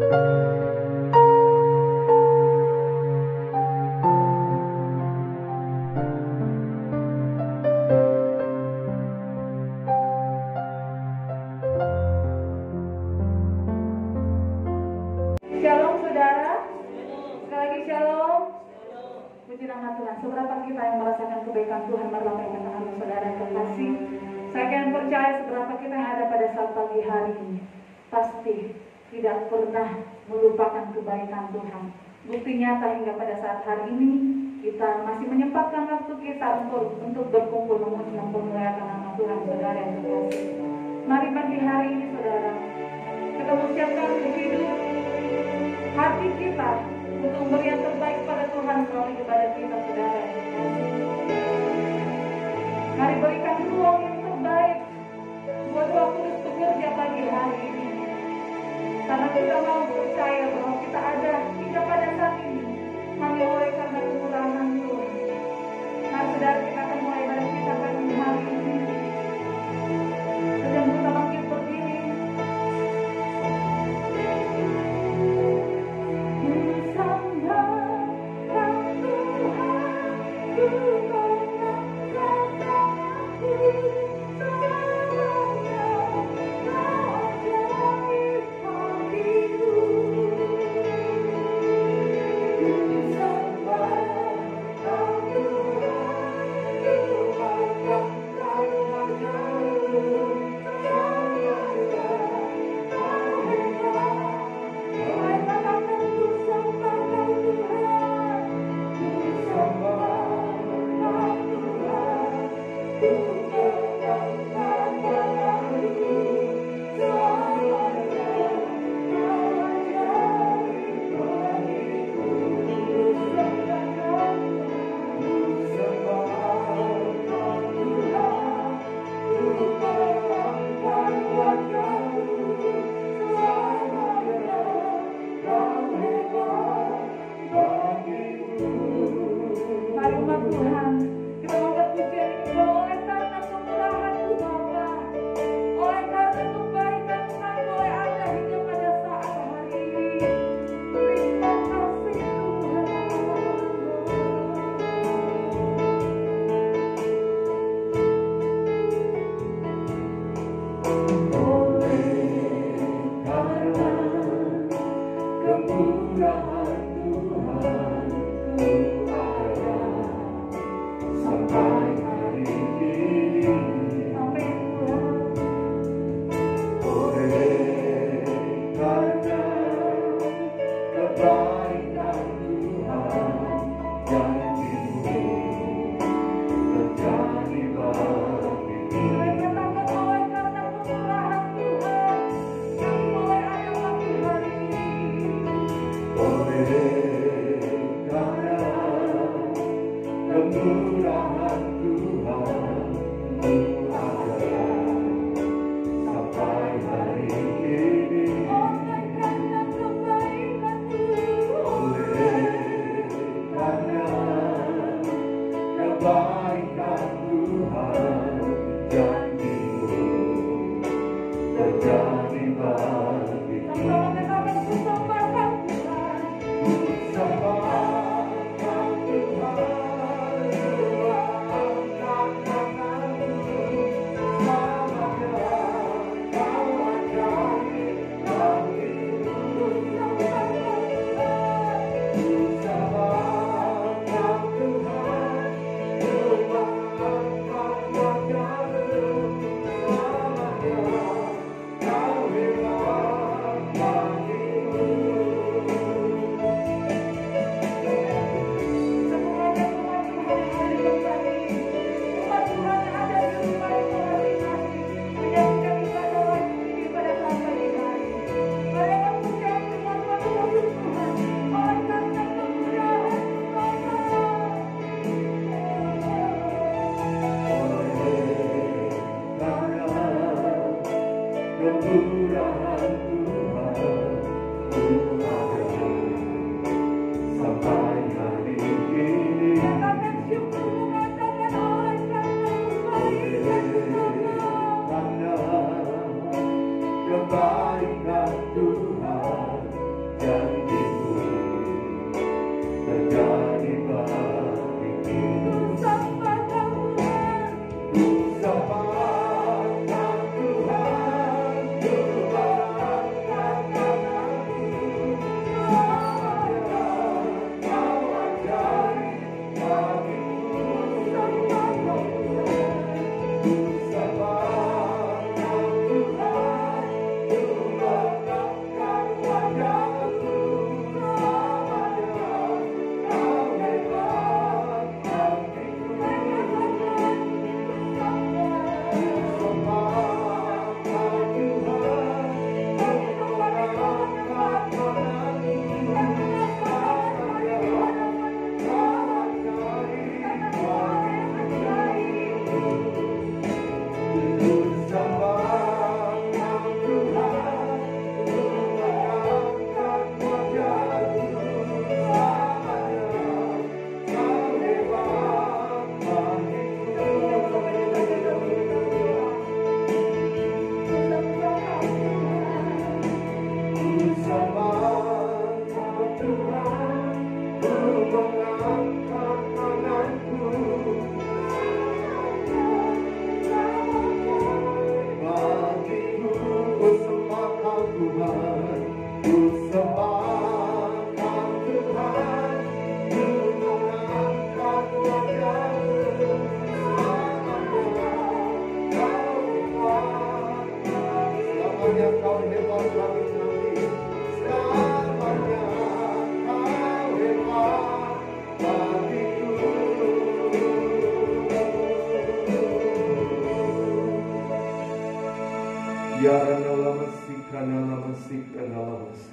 Shalom saudara, sekali lagi shalom. Puji nama Tuhan. Seberapa kita yang merasakan kebaikan Tuhan merlapangkan tangan saudara yang terkasih. Saya akan percaya seberapa kita yang ada pada saat pagi hari ini pasti tidak pernah melupakan kebaikan Tuhan. Bukti nyata hingga pada saat hari ini kita masih menyempatkan waktu kita untuk berkumpul memuji dan memuliakan nama Tuhan saudara yang terkasih. Mari pagi hari ini saudara, kita persiapkan hidup hati kita untuk memberi yang terbaik pada Tuhan melalui ibadah kita saudara yang terkasih. Mari berikan ruang yang terbaik buat Roh Kudus bekerja pagi hari ini. Karena kita mau percaya bahwa kita ada hingga pada saat ini hanya oleh karena kemurahan Tuhan. Nah saudara, kita akan mulai ibadah kita pagi hari ini. Sejam kita bangkit berdiri.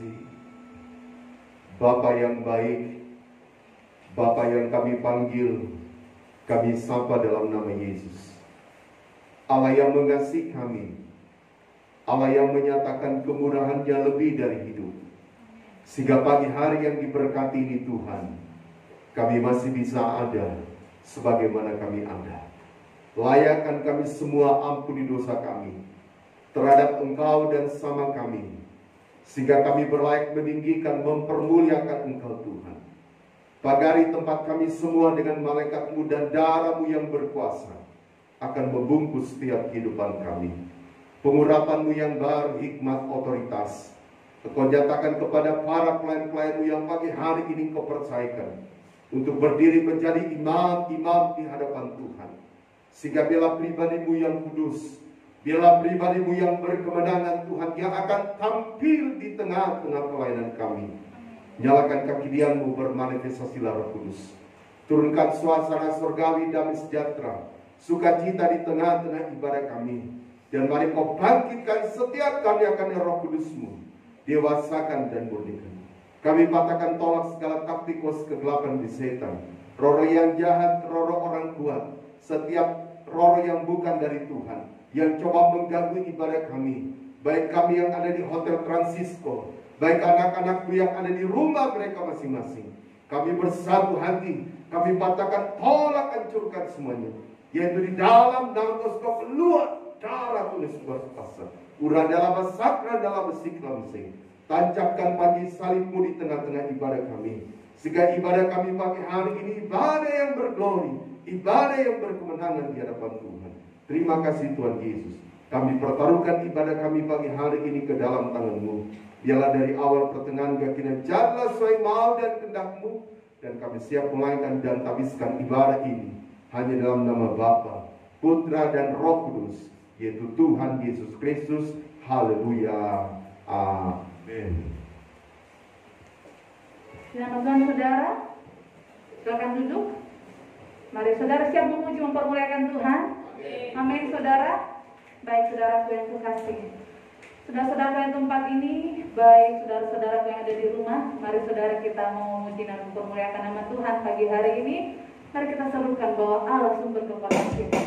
kasih, Bapa yang baik, Bapa yang kami panggil, kami sapa dalam nama Yesus. Allah yang mengasihi kami, Allah yang menyatakan kemurahan-Nya lebih dari hidup. Sehingga pagi hari yang diberkati ini Tuhan, kami masih bisa ada sebagaimana kami ada. Layakkan kami semua, ampuni dosa kami terhadap Engkau dan sama kami, sehingga kami berlayak meninggikan, mempermuliakan Engkau Tuhan. Pagari tempat kami semua dengan malaikat-Mu dan darah-Mu yang berkuasa akan membungkus setiap kehidupan kami. Pengurapan-Mu yang baru, hikmat, otoritas, Engkau nyatakan kepada para pelayan-pelayan-Mu yang pagi hari ini Engkau percayakan untuk berdiri menjadi imam-imam di hadapan Tuhan. Sehingga bila pribadi-Mu yang kudus, bila pribadi-Mu yang berkemenangan Tuhan, yang akan tampil di tengah-tengah pelayanan kami. Nyalakan kekinian-Mu, bermanifestasilah Roh Kudus. Turunkan suasana surgawi, damai sejahtera, sukacita di tengah-tengah ibadah kami. Dan mari Kau bangkitkan setiap kami akan Roh Kudus-Mu, dewasakan dan murnikan. Kami patahkan tolak segala taktikus kegelapan di setan, roh yang jahat, roh orang kuat, setiap roh yang bukan dari Tuhan, yang coba mengganggu ibadah kami, baik kami yang ada di Hotel Francisco, baik anak-anakku yang ada di rumah mereka masing-masing. Kami bersatu hati, kami patahkan, tolak, hancurkan semuanya, yaitu di dalam nama Kau keluar darah tulis berkuasa. Ura dalam sakra dalam siklam sing. Tancapkan pagi salib-Mu di tengah-tengah ibadah kami, sehingga ibadah kami pagi hari ini ibadah yang berglori, ibadah yang berkemenangan di hadapan Tuhan. Terima kasih Tuhan Yesus. Kami pertaruhkan ibadah kami pagi hari ini ke dalam tangan-Mu. Biarlah dari awal pertengahan keyakinan jadilah sesuai mau dan kehendak-Mu, dan kami siap melayangkan dan tabiskan ibadah ini hanya dalam nama Bapa, Putra dan Roh Kudus, yaitu Tuhan Yesus Kristus. Haleluya. Amin. Selamat Tuhan saudara, silakan duduk. Mari saudara siap memuji mempermuliakan Tuhan. Amin saudara. Baik saudaraku yang kekasih, saudara-saudara yang tempat ini, baik saudara-saudara yang ada di rumah, mari saudara kita mau memuji dan mempermuliakan nama Tuhan pagi hari ini. Mari kita serukan bahwa Allah sumber kekuatan kita.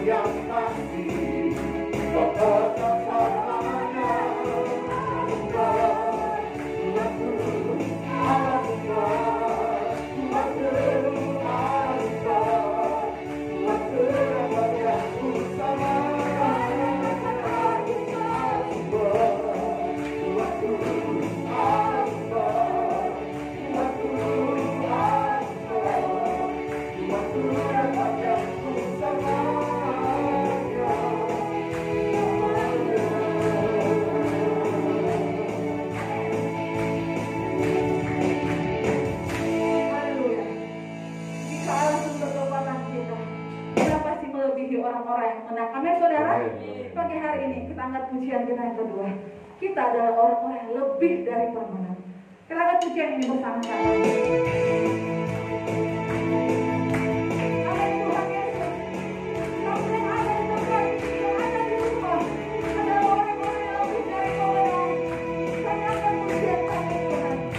yang kasih, Bapa selamanya. Orang-orang yang menang. Amin, saudara. Pagi hari ini kita angkat pujian kita yang kedua. Kita adalah orang-orang yang lebih dari pemenang. Kita angkat pujian ini bersama-sama. Amin, Tuhan Yesus. Kamu yang ada di tempat, yang ada di rumah, adalah orang-orang yang lebih dari pemenang. Kami angkat pujian kami, Tuhan.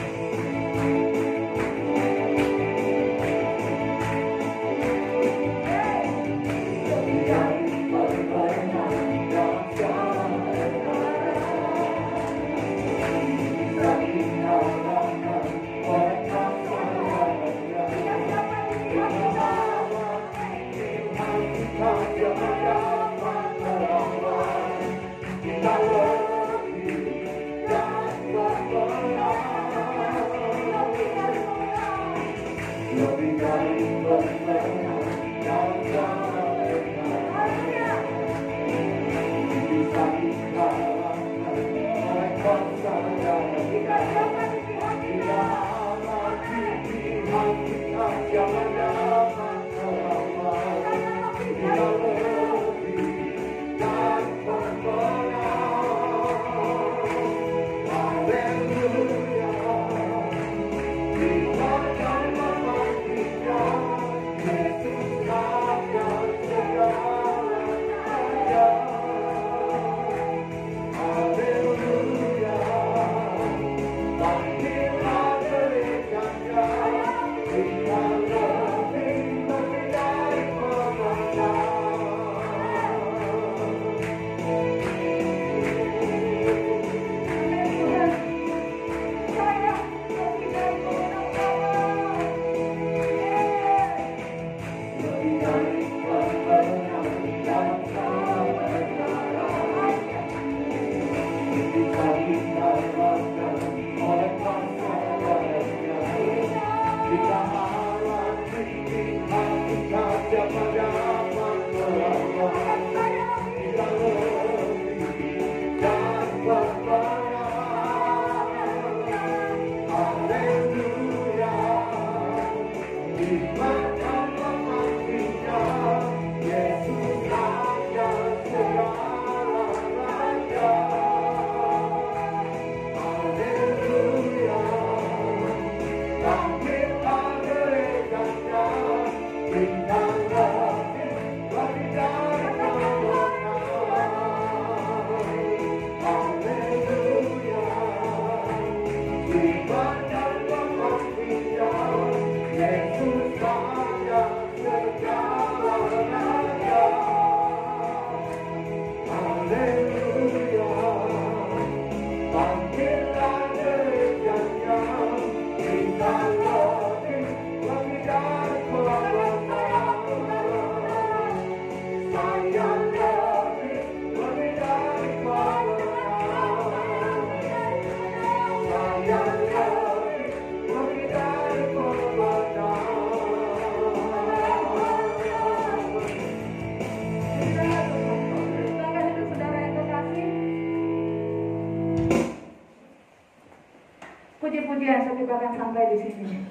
Puji-pujian saya cukupkan sampai di sini.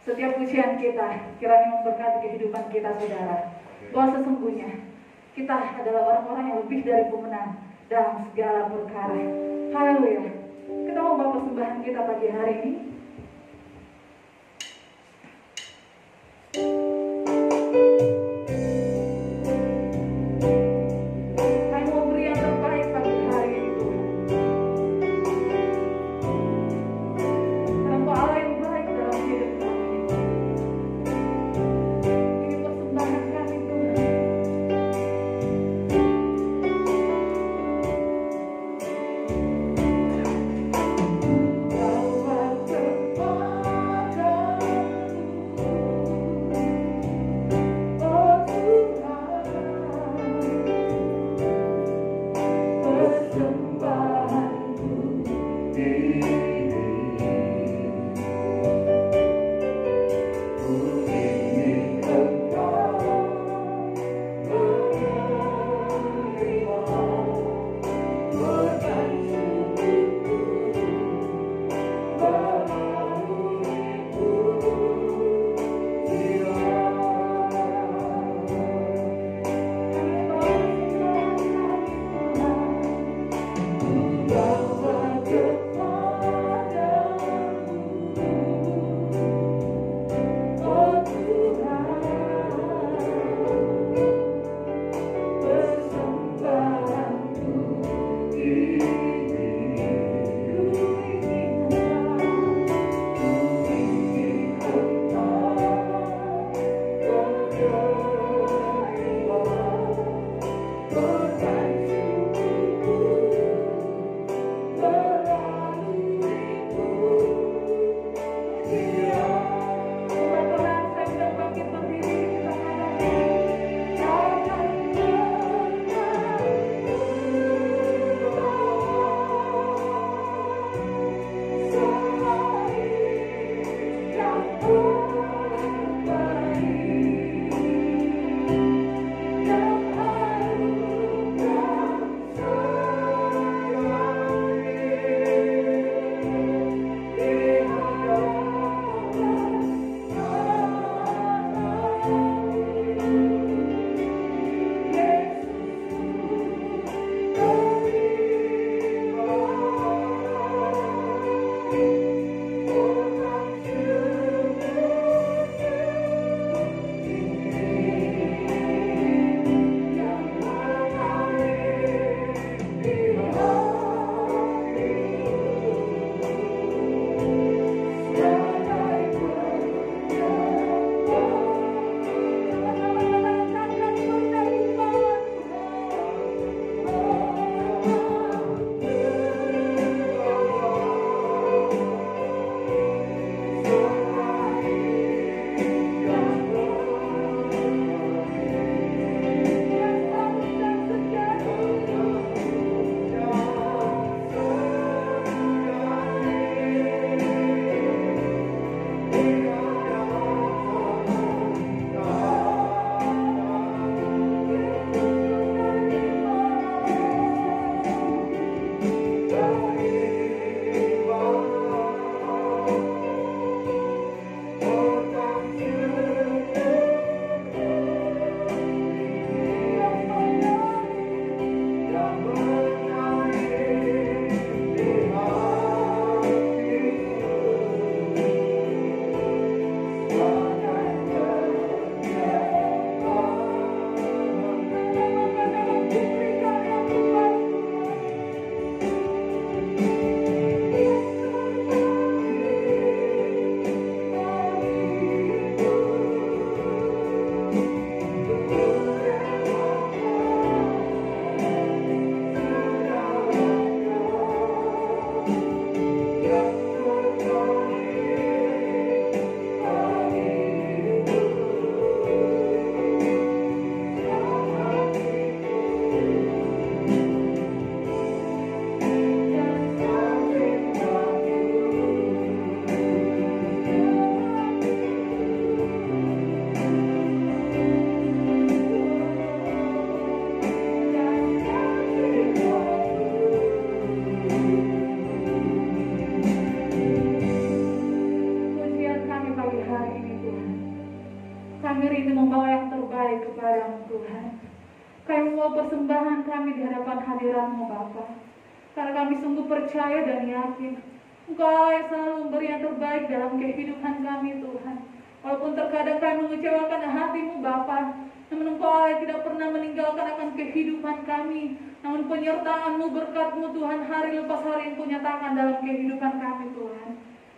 Setiap pujian kita kiranya memberkati kehidupan kita, saudara. Bahwa sesungguhnya kita adalah orang-orang yang lebih dari pemenang dalam segala perkara. Haleluya. Kita mau bawa persembahan kita pagi hari ini. baik kepadamu Tuhan. Kami mau persembahan kami di hadapan hadirat-Mu Bapa. Karena kami sungguh percaya dan yakin Engkau yang selalu memberi yang terbaik dalam kehidupan kami Tuhan. Walaupun terkadang kami mengecewakan hati-Mu Bapa, namun Engkau yang tidak pernah meninggalkan akan kehidupan kami. Namun penyertaan-Mu, berkat-Mu Tuhan hari lepas hari Engkau nyatakan dalam kehidupan kami Tuhan.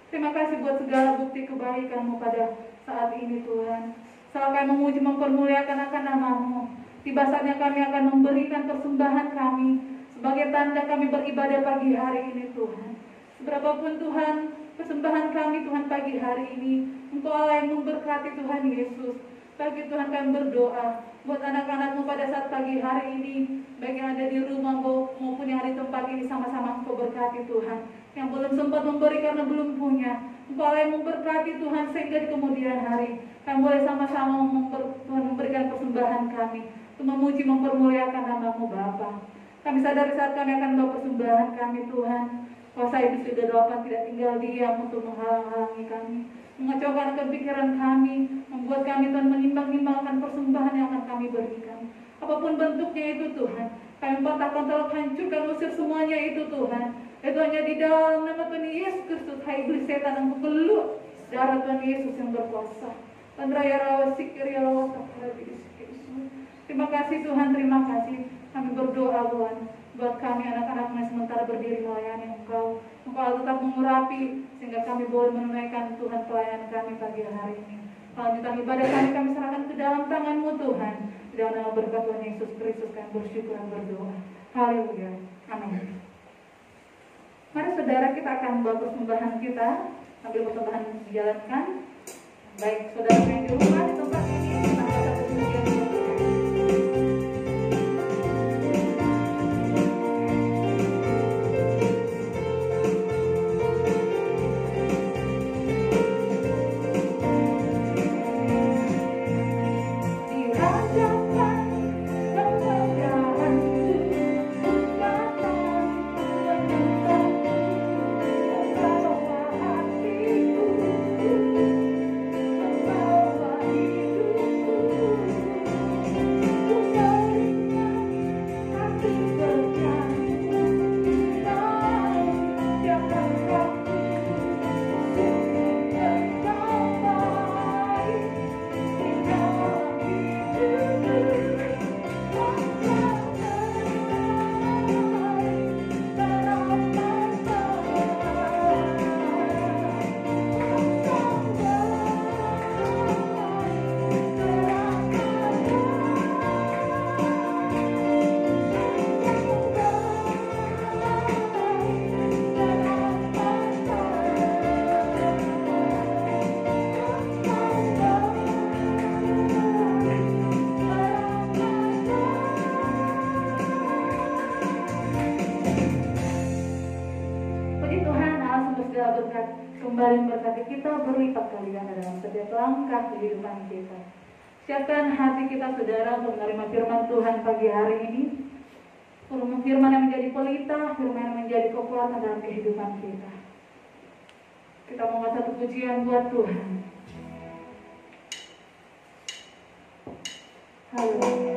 Terima kasih buat segala bukti kebaikan-Mu pada saat ini Tuhan. Saat kami memuji mempermuliakan akan nama-Mu, tiba saatnya kami akan memberikan persembahan kami sebagai tanda kami beribadah pagi hari ini Tuhan. Seberapapun Tuhan persembahan kami Tuhan pagi hari ini, Engkau Allah yang memberkati Tuhan Yesus. Bagi Tuhan kami berdoa buat anak-anak-Mu pada saat pagi hari ini, baik yang ada di rumah maupun yang ada di tempat ini, sama-sama Engkau berkati Tuhan. Yang belum sempat memberi karena belum punya, Engkau Allah yang memberkati Tuhan sehingga di kemudian hari kami boleh sama-sama Tuhan memberikan persembahan kami untuk memuji mempermuliakan nama-Mu Bapa. Kami sadar saat kami akan membawa persembahan kami Tuhan, kuasa iblis sudah dapat tidak tinggal diam untuk menghalang-halangi kami, mengacaukan kepikiran kami, membuat kami Tuhan menimbang-nimbangkan persembahan yang akan kami berikan. Apapun bentuknya itu Tuhan, kami patahkan, tolak hancurkan, usir semuanya itu Tuhan. Itu hanya di dalam nama Tuhan Yesus Kristus, hai iblis setan, engkau keluar darah Tuhan Yesus yang berkuasa. Terima kasih Tuhan, terima kasih. Kami berdoa Tuhan buat kami anak-anak yang sementara berdiri melayani Engkau. Engkau tetap mengurapi sehingga kami boleh menunaikan Tuhan pelayanan kami pagi hari ini. Lanjutan ibadah kami serahkan ke dalam tangan-Mu Tuhan. Di dalam nama berkat Tuhan Yesus Kristus kami bersyukur dan berdoa. Haleluya. Amin. Mari saudara, kita akan membawa persembahan kita. Sambil persembahan dijalankan, baik saudara yang di rumah di tempat ini, kita akan pujian Tuhan. Kembali memberkati kita berlipat kali ganda dalam setiap langkah kehidupan kita. Siapkan hati kita saudara untuk menerima firman Tuhan pagi hari ini. Firman yang menjadi pelita, firman yang menjadi kekuatan dalam kehidupan kita. Kita mau satu pujian buat Tuhan. Haleluya.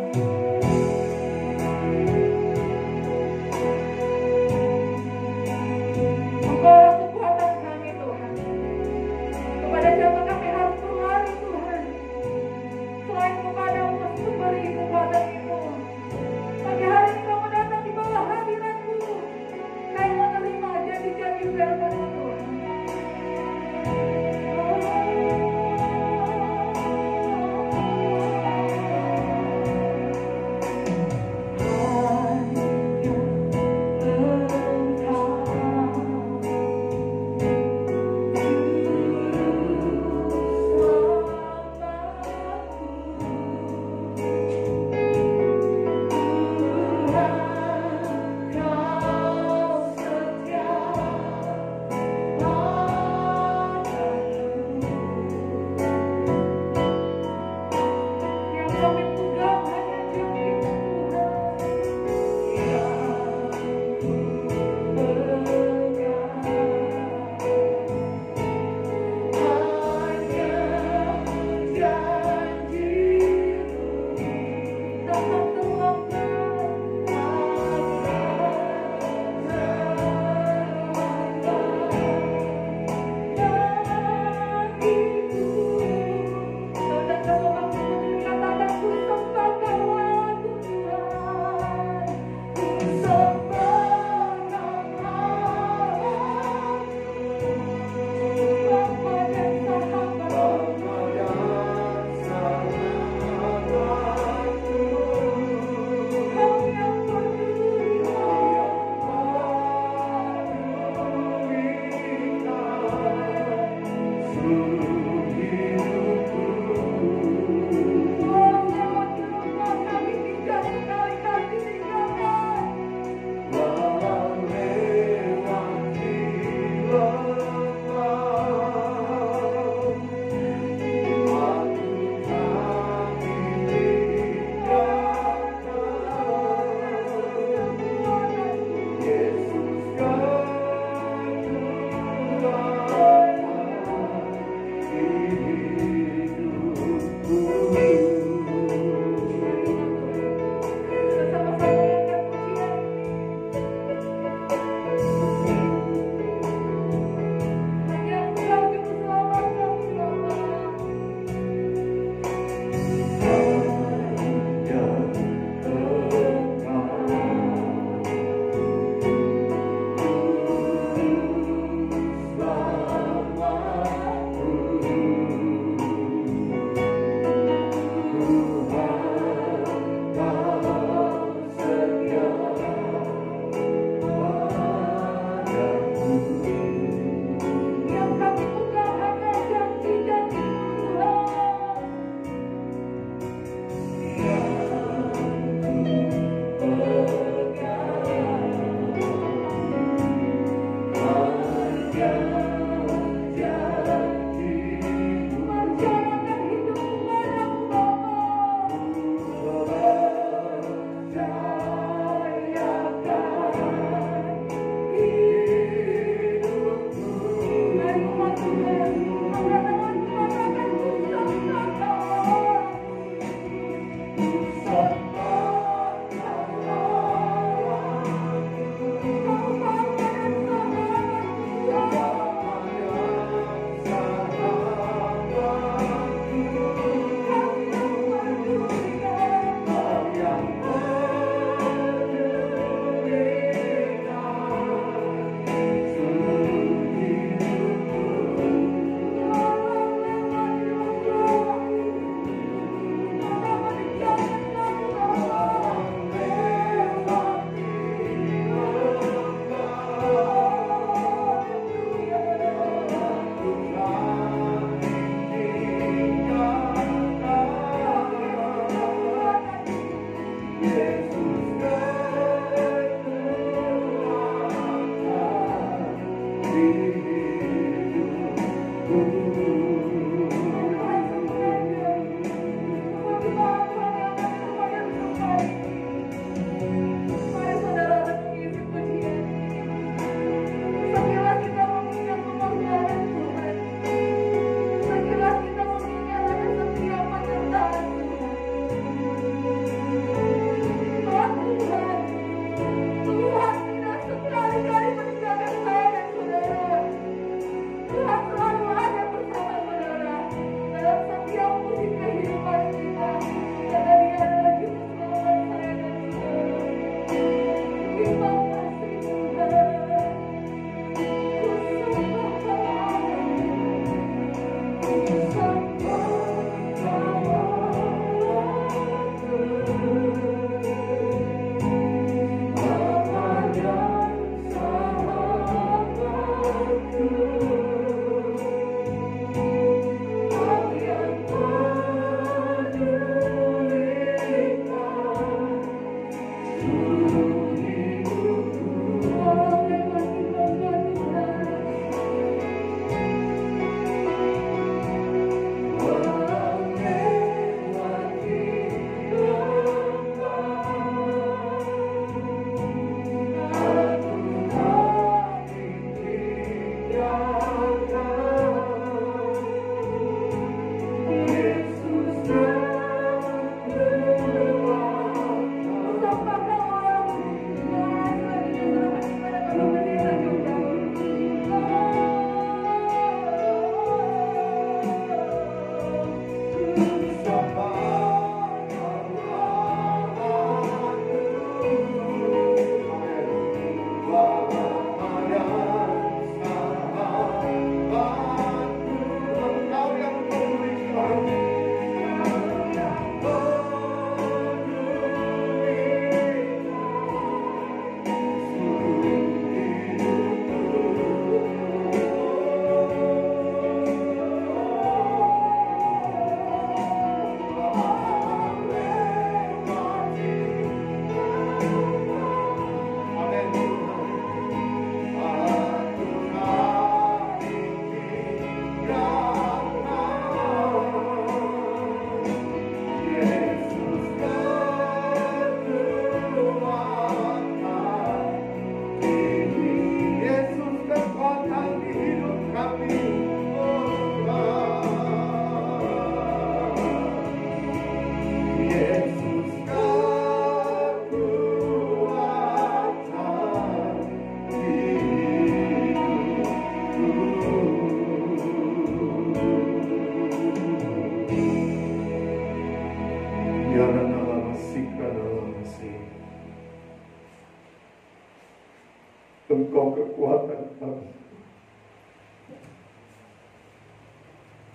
Engkau kekuatan kami.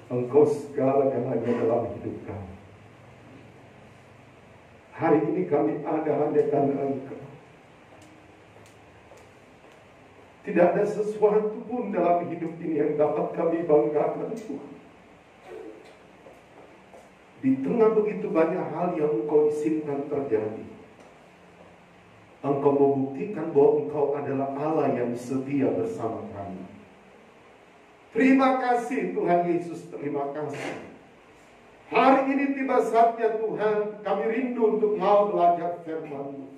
Engkau segala-galanya dalam hidup kami. Hari ini kami ada hanya karena Engkau. Tidak ada sesuatu pun dalam hidup ini yang dapat kami banggakan, Tuhan. Di tengah begitu banyak hal yang Engkau izinkan terjadi, Engkau membuktikan bahwa Engkau adalah Allah yang setia bersama kami. Terima kasih Tuhan Yesus, terima kasih. Hari ini tiba saatnya Tuhan, kami rindu untuk mau belajar firman-Mu.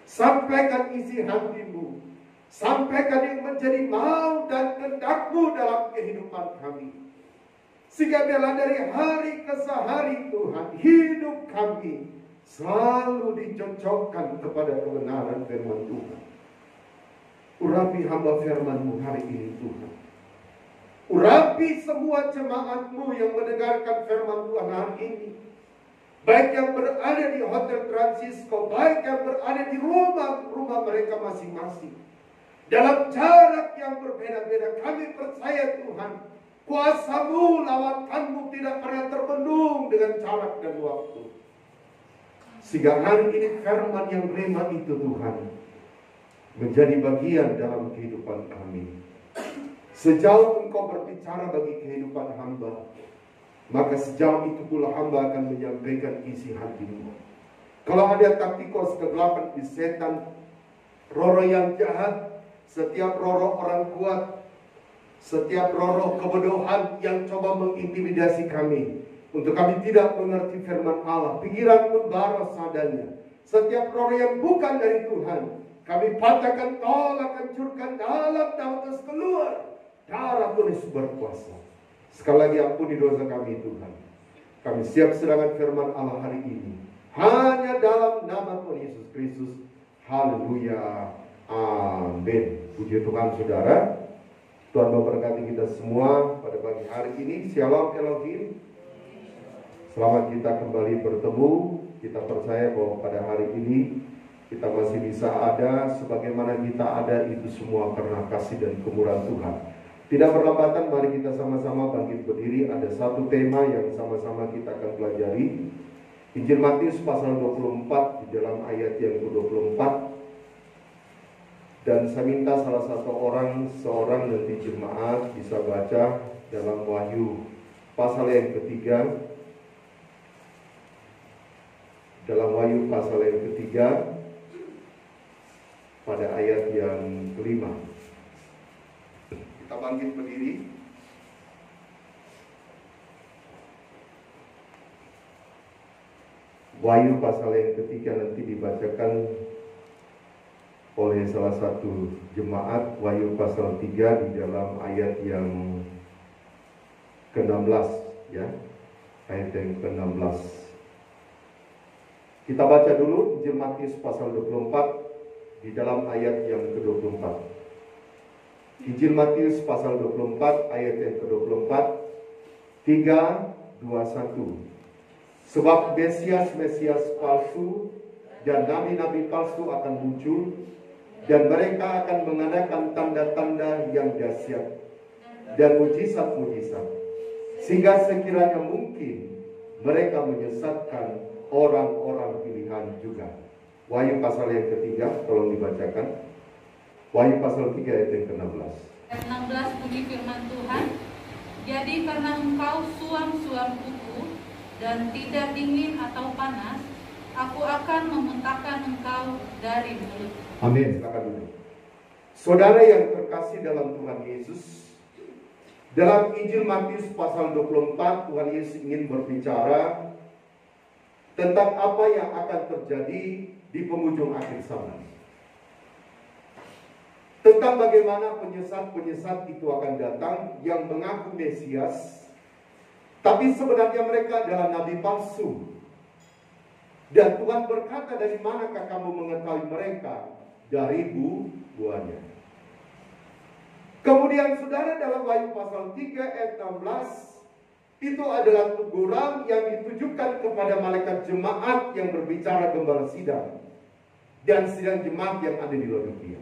Sampaikan isi hati-Mu, sampaikan yang menjadi mau dan kehendak-Mu dalam kehidupan kami. Sehingga biarlah dari hari ke hari Tuhan, hidup kami selalu dicocokkan kepada kebenaran firman Tuhan. Urapi hamba firman-Mu hari ini Tuhan. Urapi semua jemaat-Mu yang mendengarkan firman Tuhan hari ini. Baik yang berada di Hotel Francisco, baik yang berada di rumah mereka masing-masing. Dalam jarak yang berbeda-beda, kami percaya Tuhan, kuasa-Mu, lawakan-Mu tidak pernah terbendung dengan jarak dan waktu. Sehingga hari ini firman yang rema itu Tuhan menjadi bagian dalam kehidupan kami. Sejauh Engkau berbicara bagi kehidupan hamba, maka sejauh itu pula hamba akan menyampaikan isi hati-Mu. Kalau ada taktikos kegelapan di setan, roh yang jahat, setiap roh orang kuat, setiap roh kebodohan yang coba mengintimidasi kami, untuk kami tidak mengerti firman Allah, pikiran membara sadanya. Setiap roh yang bukan dari Tuhan, kami patahkan, tolak, hancurkan dalam nama Yesus, keluar. Darah Tuhan berkuasa. Sekali lagi ampuni dosa kami Tuhan. Kami siap sedangkan firman Allah hari ini. Hanya dalam nama Tuhan Yesus Kristus. Haleluya. Amin. Puji Tuhan saudara. Tuhan memberkati kita semua pada pagi hari ini. Shalom Elohim. Selamat kita kembali bertemu. Kita percaya bahwa pada hari ini kita masih bisa ada sebagaimana kita ada itu semua karena kasih dan kemurahan Tuhan. Tidak berlambatan, mari kita sama-sama bangkit berdiri. Ada satu tema yang sama-sama kita akan pelajari. Injil Matius pasal 24 di dalam ayat yang ke-24. Dan saya minta salah satu seorang nanti jemaat bisa baca dalam Wahyu pasal yang ketiga. Dalam Wahyu pasal yang ketiga pada ayat yang kelima. Kita bangkit berdiri. Wahyu pasal yang ketiga nanti dibacakan oleh salah satu jemaat. Wahyu pasal 3 di dalam ayat yang ke-16 ya. Ayat yang ke-16. Kita baca dulu Injil Matius pasal 24 di dalam ayat yang ke-24. Injil Matius pasal 24 ayat yang ke-24. 3, 2, 1. Sebab Mesias palsu dan nabi-nabi palsu akan muncul, dan mereka akan mengadakan tanda-tanda yang dahsyat dan mujizat-mujizat, sehingga sekiranya mungkin mereka menyesatkan orang-orang pilihan juga. Wahyu pasal yang ketiga, tolong dibacakan. Wahyu pasal 3 ayat yang ke-16. Ayat 16 bunyi firman Tuhan, jadi karena engkau suam-suam kuku dan tidak dingin atau panas, aku akan memuntahkan engkau dari mulut. Amin. Silakan dulu. Saudara yang terkasih dalam Tuhan Yesus, dalam Injil Matius pasal 24, Tuhan Yesus ingin berbicara tentang apa yang akan terjadi di penghujung akhir zaman. Tentang bagaimana penyesat-penyesat itu akan datang yang mengaku Mesias, tapi sebenarnya mereka adalah nabi palsu. Dan Tuhan berkata, dari manakah kamu mengetahui mereka? Dari buahnya. Kemudian saudara, dalam Wahyu pasal 3 ayat 16, Itu adalah teguran yang ditujukan kepada malaikat jemaat yang berbicara gembala sidang dan sidang jemaat yang ada di Laodikia.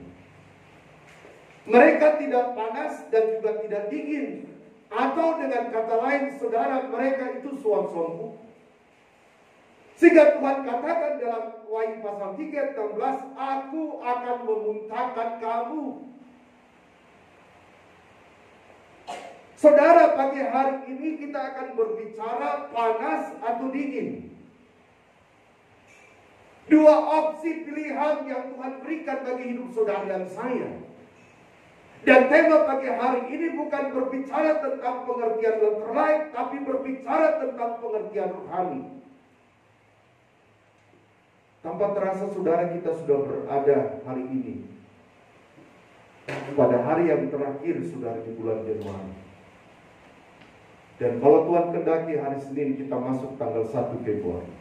Mereka tidak panas dan juga tidak dingin. Atau dengan kata lain, saudara, mereka itu suam-suam buku. Sehingga Tuhan katakan dalam Wahyu pasal 3 ayat 16, aku akan memuntahkan kamu. Saudara, pagi hari ini kita akan berbicara panas atau dingin. Dua opsi pilihan yang Tuhan berikan bagi hidup saudara dan saya. Dan tema pagi hari ini bukan berbicara tentang pengertian letterlike, tapi berbicara tentang pengertian rohani. Tanpa terasa saudara, kita sudah berada hari ini pada hari yang terakhir saudara di bulan Januari. Dan kalau Tuhan kehendaki hari Senin kita masuk tanggal 1 Februari.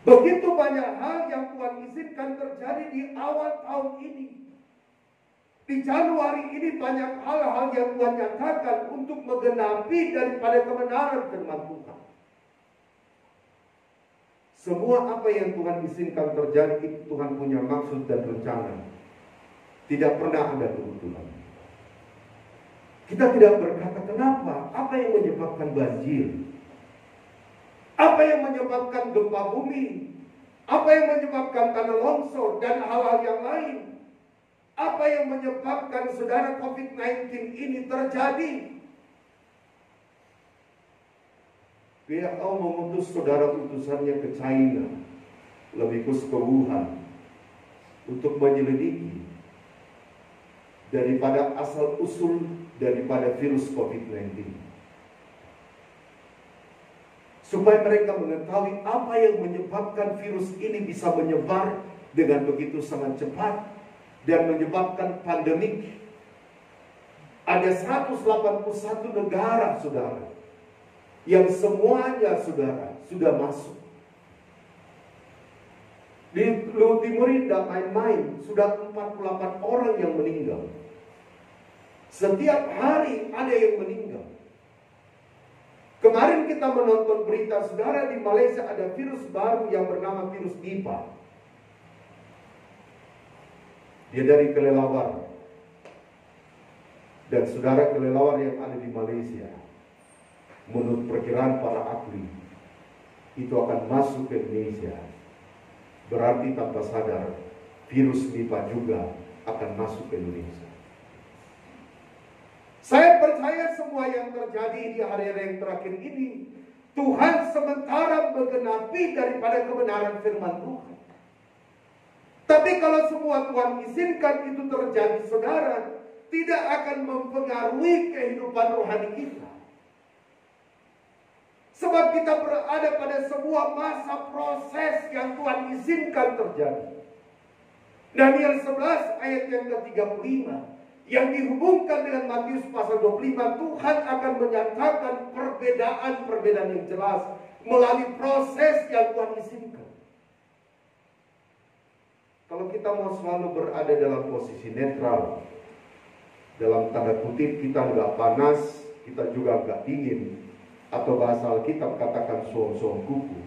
Begitu banyak hal yang Tuhan izinkan terjadi di awal tahun ini. Di Januari ini banyak hal-hal yang Tuhan nyatakan untuk menggenapi daripada kebenaran firman Tuhan. Semua apa yang Tuhan izinkan terjadi itu Tuhan punya maksud dan rencana. Tidak pernah ada kebetulan. Kita tidak berkata kenapa, apa yang menyebabkan banjir, apa yang menyebabkan gempa bumi, apa yang menyebabkan tanah longsor dan hal-hal yang lain, apa yang menyebabkan saudara COVID-19 ini terjadi. WHO mengutus saudara utusannya ke China, lebih khusus ke Wuhan, untuk menyelidiki daripada asal-usul daripada virus COVID-19. Supaya mereka mengetahui apa yang menyebabkan virus ini bisa menyebar dengan begitu sangat cepat dan menyebabkan pandemik. Ada 181 negara, saudara, yang semuanya, saudara, sudah masuk. Di Timur tidak main-main, sudah 48 orang yang meninggal. Setiap hari ada yang meninggal. Kemarin kita menonton berita, saudara, di Malaysia ada virus baru yang bernama virus Nipah. Dia dari kelelawar. Dan saudara, kelelawar yang ada di Malaysia, menurut perkiraan para ahli, itu akan masuk ke Indonesia. Berarti tanpa sadar, virus Nipah juga akan masuk ke Indonesia. Saya percaya semua yang terjadi di hari-hari yang terakhir ini, Tuhan sementara menggenapi daripada kebenaran firman Tuhan. Tapi kalau semua Tuhan izinkan itu terjadi, saudara, tidak akan mempengaruhi kehidupan rohani kita. Sebab kita berada pada sebuah masa proses yang Tuhan izinkan terjadi. Daniel 11 ayat yang ke-35 yang dihubungkan dengan Matius pasal 25, Tuhan akan menyatakan perbedaan-perbedaan yang jelas melalui proses yang Tuhan izinkan. Kalau kita mau selalu berada dalam posisi netral, dalam tanda kutip kita nggak panas, kita juga nggak dingin, atau bahasa Alkitab katakan suam-suam kuku,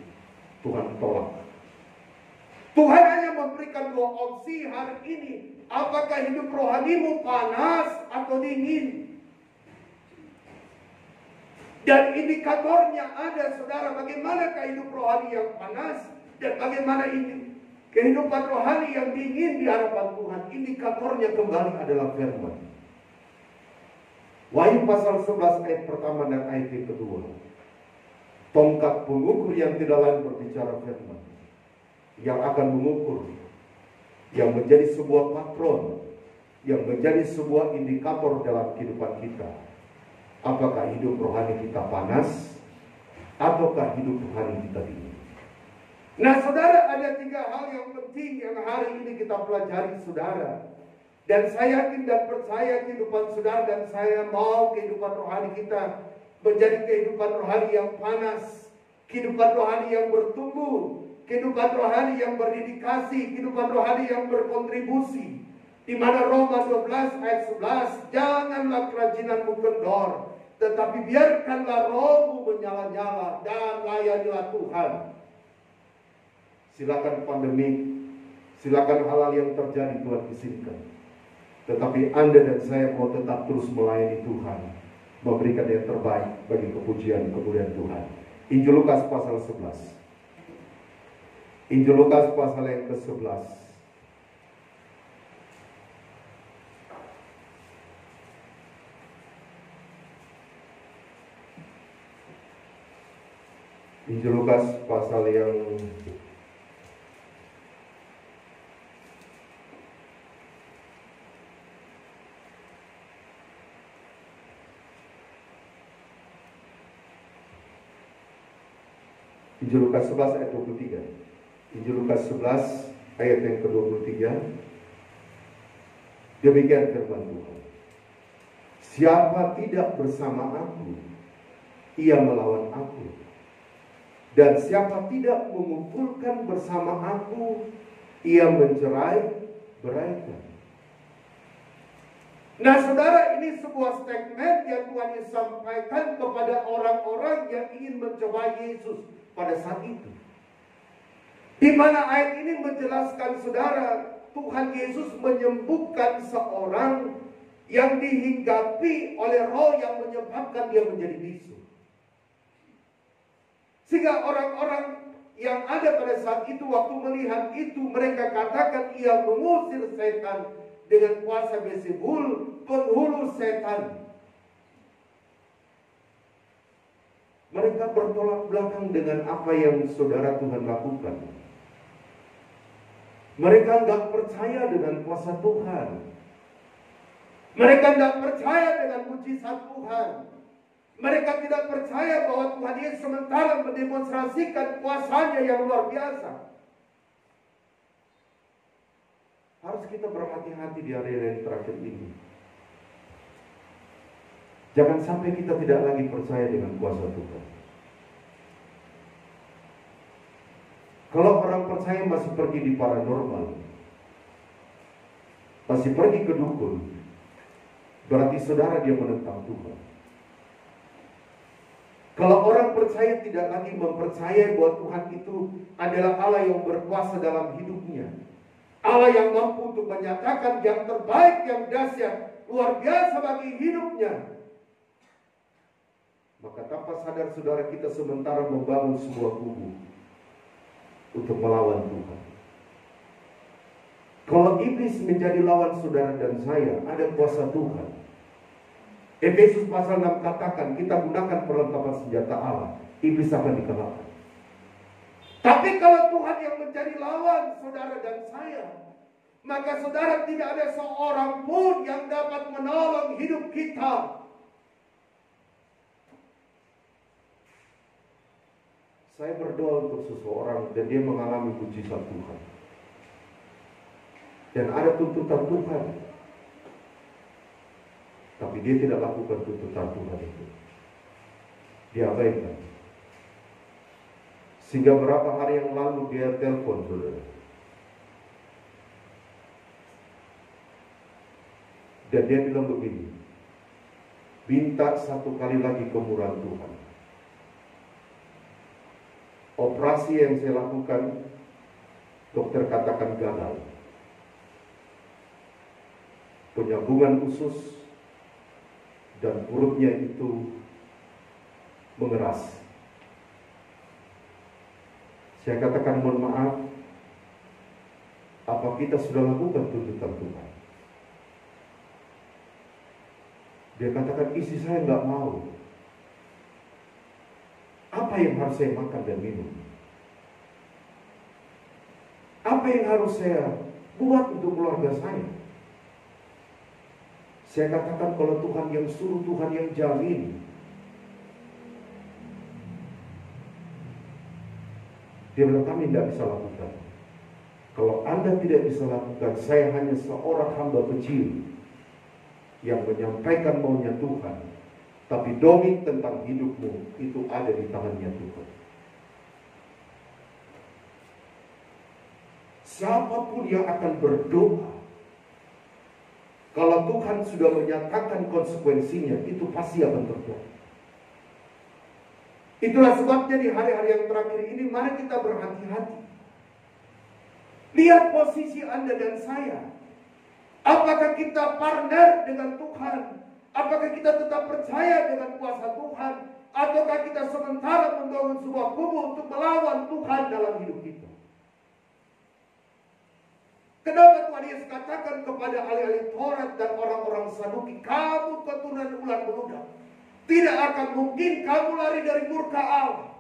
Tuhan tolak. Tuhan hanya memberikan dua opsi hari ini. Apakah hidup rohanimu panas atau dingin? Dan indikatornya ada, saudara, bagaimanakah hidup rohani yang panas dan bagaimana ini kehidupan rohani yang dingin di hadapan Tuhan. Indikatornya kembali adalah firman. Wahyu pasal 11 ayat pertama dan ayat yang kedua. Tongkat pengukur yang tidak lain berbicara firman, yang akan mengukur, yang menjadi sebuah patron, yang menjadi sebuah indikator dalam kehidupan kita. Apakah hidup rohani kita panas, ataukah hidup rohani kita dingin? Nah, saudara, ada tiga hal yang penting yang hari ini kita pelajari, saudara. Dan saya yakin dan percaya kehidupan saudara dan saya mau kehidupan rohani kita menjadi kehidupan rohani yang panas, kehidupan rohani yang bertumbuh, kehidupan rohani yang berdedikasi, kehidupan rohani yang berkontribusi. Di mana Roma 12 ayat 11, janganlah kerajinanmu kendor, tetapi biarkanlah rohmu menyala-nyala dan layanilah Tuhan. Silakan pandemi, silakan hal-hal yang terjadi Tuhan izinkan. Tetapi Anda dan saya mau tetap terus melayani Tuhan, memberikan yang terbaik bagi kepujian kemuliaan Tuhan. Injil Lukas pasal 11. Injil Lukas pasal yang ke-11. Injil Lukas pasal yang Injil Lukas 11 ayat 23. Injil Lukas 11 ayat yang ke-23. Demikian firman Tuhan. Siapa tidak bersama aku, ia melawan aku. Dan siapa tidak mengumpulkan bersama aku, ia mencerai-beraikan. Nah saudara, ini sebuah statement yang Tuhan Yesus sampaikan kepada orang-orang yang ingin mencoba Yesus pada saat itu. Di mana ayat ini menjelaskan saudara, Tuhan Yesus menyembuhkan seorang yang dihinggapi oleh roh yang menyebabkan dia menjadi bisu. Sehingga orang-orang yang ada pada saat itu, waktu melihat itu, mereka katakan ia mengusir setan dengan kuasa Beelzebul, penghulu setan. Mereka bertolak belakang dengan apa yang saudara Tuhan lakukan. Mereka nggak percaya dengan kuasa Tuhan. Mereka nggak percaya dengan mujizat Tuhan. Mereka tidak percaya bahwa Tuhan Yesus sementara mendemonstrasikan kuasanya yang luar biasa. Harus kita berhati-hati di hari-hari terakhir ini. Jangan sampai kita tidak lagi percaya dengan kuasa Tuhan. Kalau orang percaya masih pergi di paranormal, masih pergi ke dukun, berarti saudara dia menentang Tuhan. Kalau orang percaya tidak lagi mempercayai bahwa Tuhan itu adalah Allah yang berkuasa dalam hidupnya, Allah yang mampu untuk menyatakan yang terbaik, yang dahsyat, luar biasa bagi hidupnya, maka tanpa sadar saudara kita sementara membangun sebuah kubu untuk melawan Tuhan. Kalau iblis menjadi lawan saudara dan saya, ada kuasa Tuhan. Efesus pasal 6 katakan kita gunakan perlengkapan senjata Allah, iblis akan dikalahkan. Tapi kalau Tuhan yang menjadi lawan saudara dan saya, maka saudara tidak ada seorang pun yang dapat menolong hidup kita. Saya berdoa untuk seseorang dan dia mengalami mujizat Tuhan. Dan ada tuntutan Tuhan. Tapi dia tidak lakukan tuntutan Tuhan itu. Dia abaikan. Sehingga berapa hari yang lalu dia telepon saudara. Dan dia bilang begini, minta satu kali lagi kemurahan Tuhan. Operasi yang saya lakukan, dokter katakan gagal. Penyambungan usus dan perutnya itu mengeras. Saya katakan mohon maaf, apa kita sudah lakukan tuntutan Tuhan? Dia katakan isi saya nggak mau. Apa yang harus saya makan dan minum? Apa yang harus saya buat untuk keluarga saya? Saya katakan kalau Tuhan yang suruh, Tuhan yang jamin. Dia bilang kami tidak bisa lakukan. Kalau Anda tidak bisa lakukan, saya hanya seorang hamba kecil yang menyampaikan maunya Tuhan. Tapi doming tentang hidupmu itu ada di tangannya Tuhan. Siapapun yang akan berdoa, kalau Kalau Tuhan sudah menyatakan konsekuensinya, itu pasti akan terjadi. Itulah sebabnya di hari-hari yang terakhir ini, mari kita berhati-hati. Lihat posisi Anda dan saya. Apakah kita partner dengan Tuhan? Apakah kita tetap percaya dengan kuasa Tuhan? Ataukah kita sementara membangun sebuah kubu untuk melawan Tuhan dalam hidup kita? Kenapa Tuhan Yesus katakan kepada ahli-ahli Taurat dan orang-orang Saduki, kamu keturunan ulat beludak, tidak akan mungkin kamu lari dari murka Allah.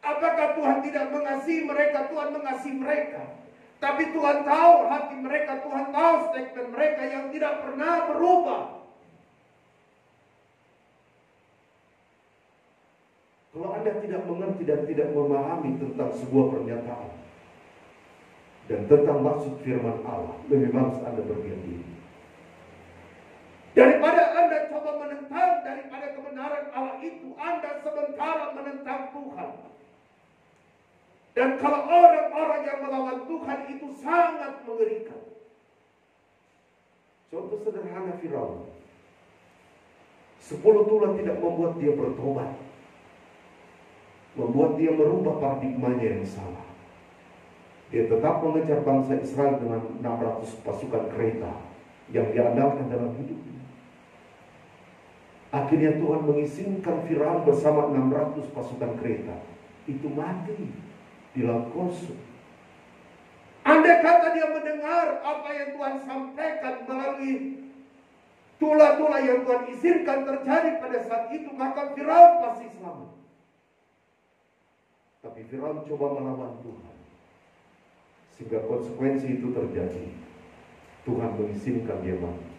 Apakah Tuhan tidak mengasihi mereka? Tuhan mengasihi mereka. Tapi Tuhan tahu hati mereka, Tuhan tahu statement mereka yang tidak pernah berubah. Kalau Anda tidak mengerti dan tidak memahami tentang sebuah pernyataan dan tentang maksud firman Allah, lebih bagus Anda berdiam diri. Daripada Anda coba menentang daripada kebenaran Allah itu, Anda sementara menentang Tuhan. Dan kalau orang-orang yang melawan Tuhan itu sangat mengerikan. Contoh sederhana Firaun. 10 tulah tidak membuat dia bertobat. Membuat dia merubah paradigmanya yang salah. Dia tetap mengejar bangsa Israel dengan 600 pasukan kereta yang diandalkan dalam hidupnya. Akhirnya Tuhan mengizinkan Firaun bersama 600 pasukan kereta itu mati di laut kosong. Andai kata dia mendengar apa yang Tuhan sampaikan melalui tulah-tulah yang Tuhan izinkan terjadi pada saat itu, maka Firaun pasti selamat. Tapi Firaun coba melawan Tuhan, sehingga konsekuensi itu terjadi. Tuhan mengizinkan dia mati.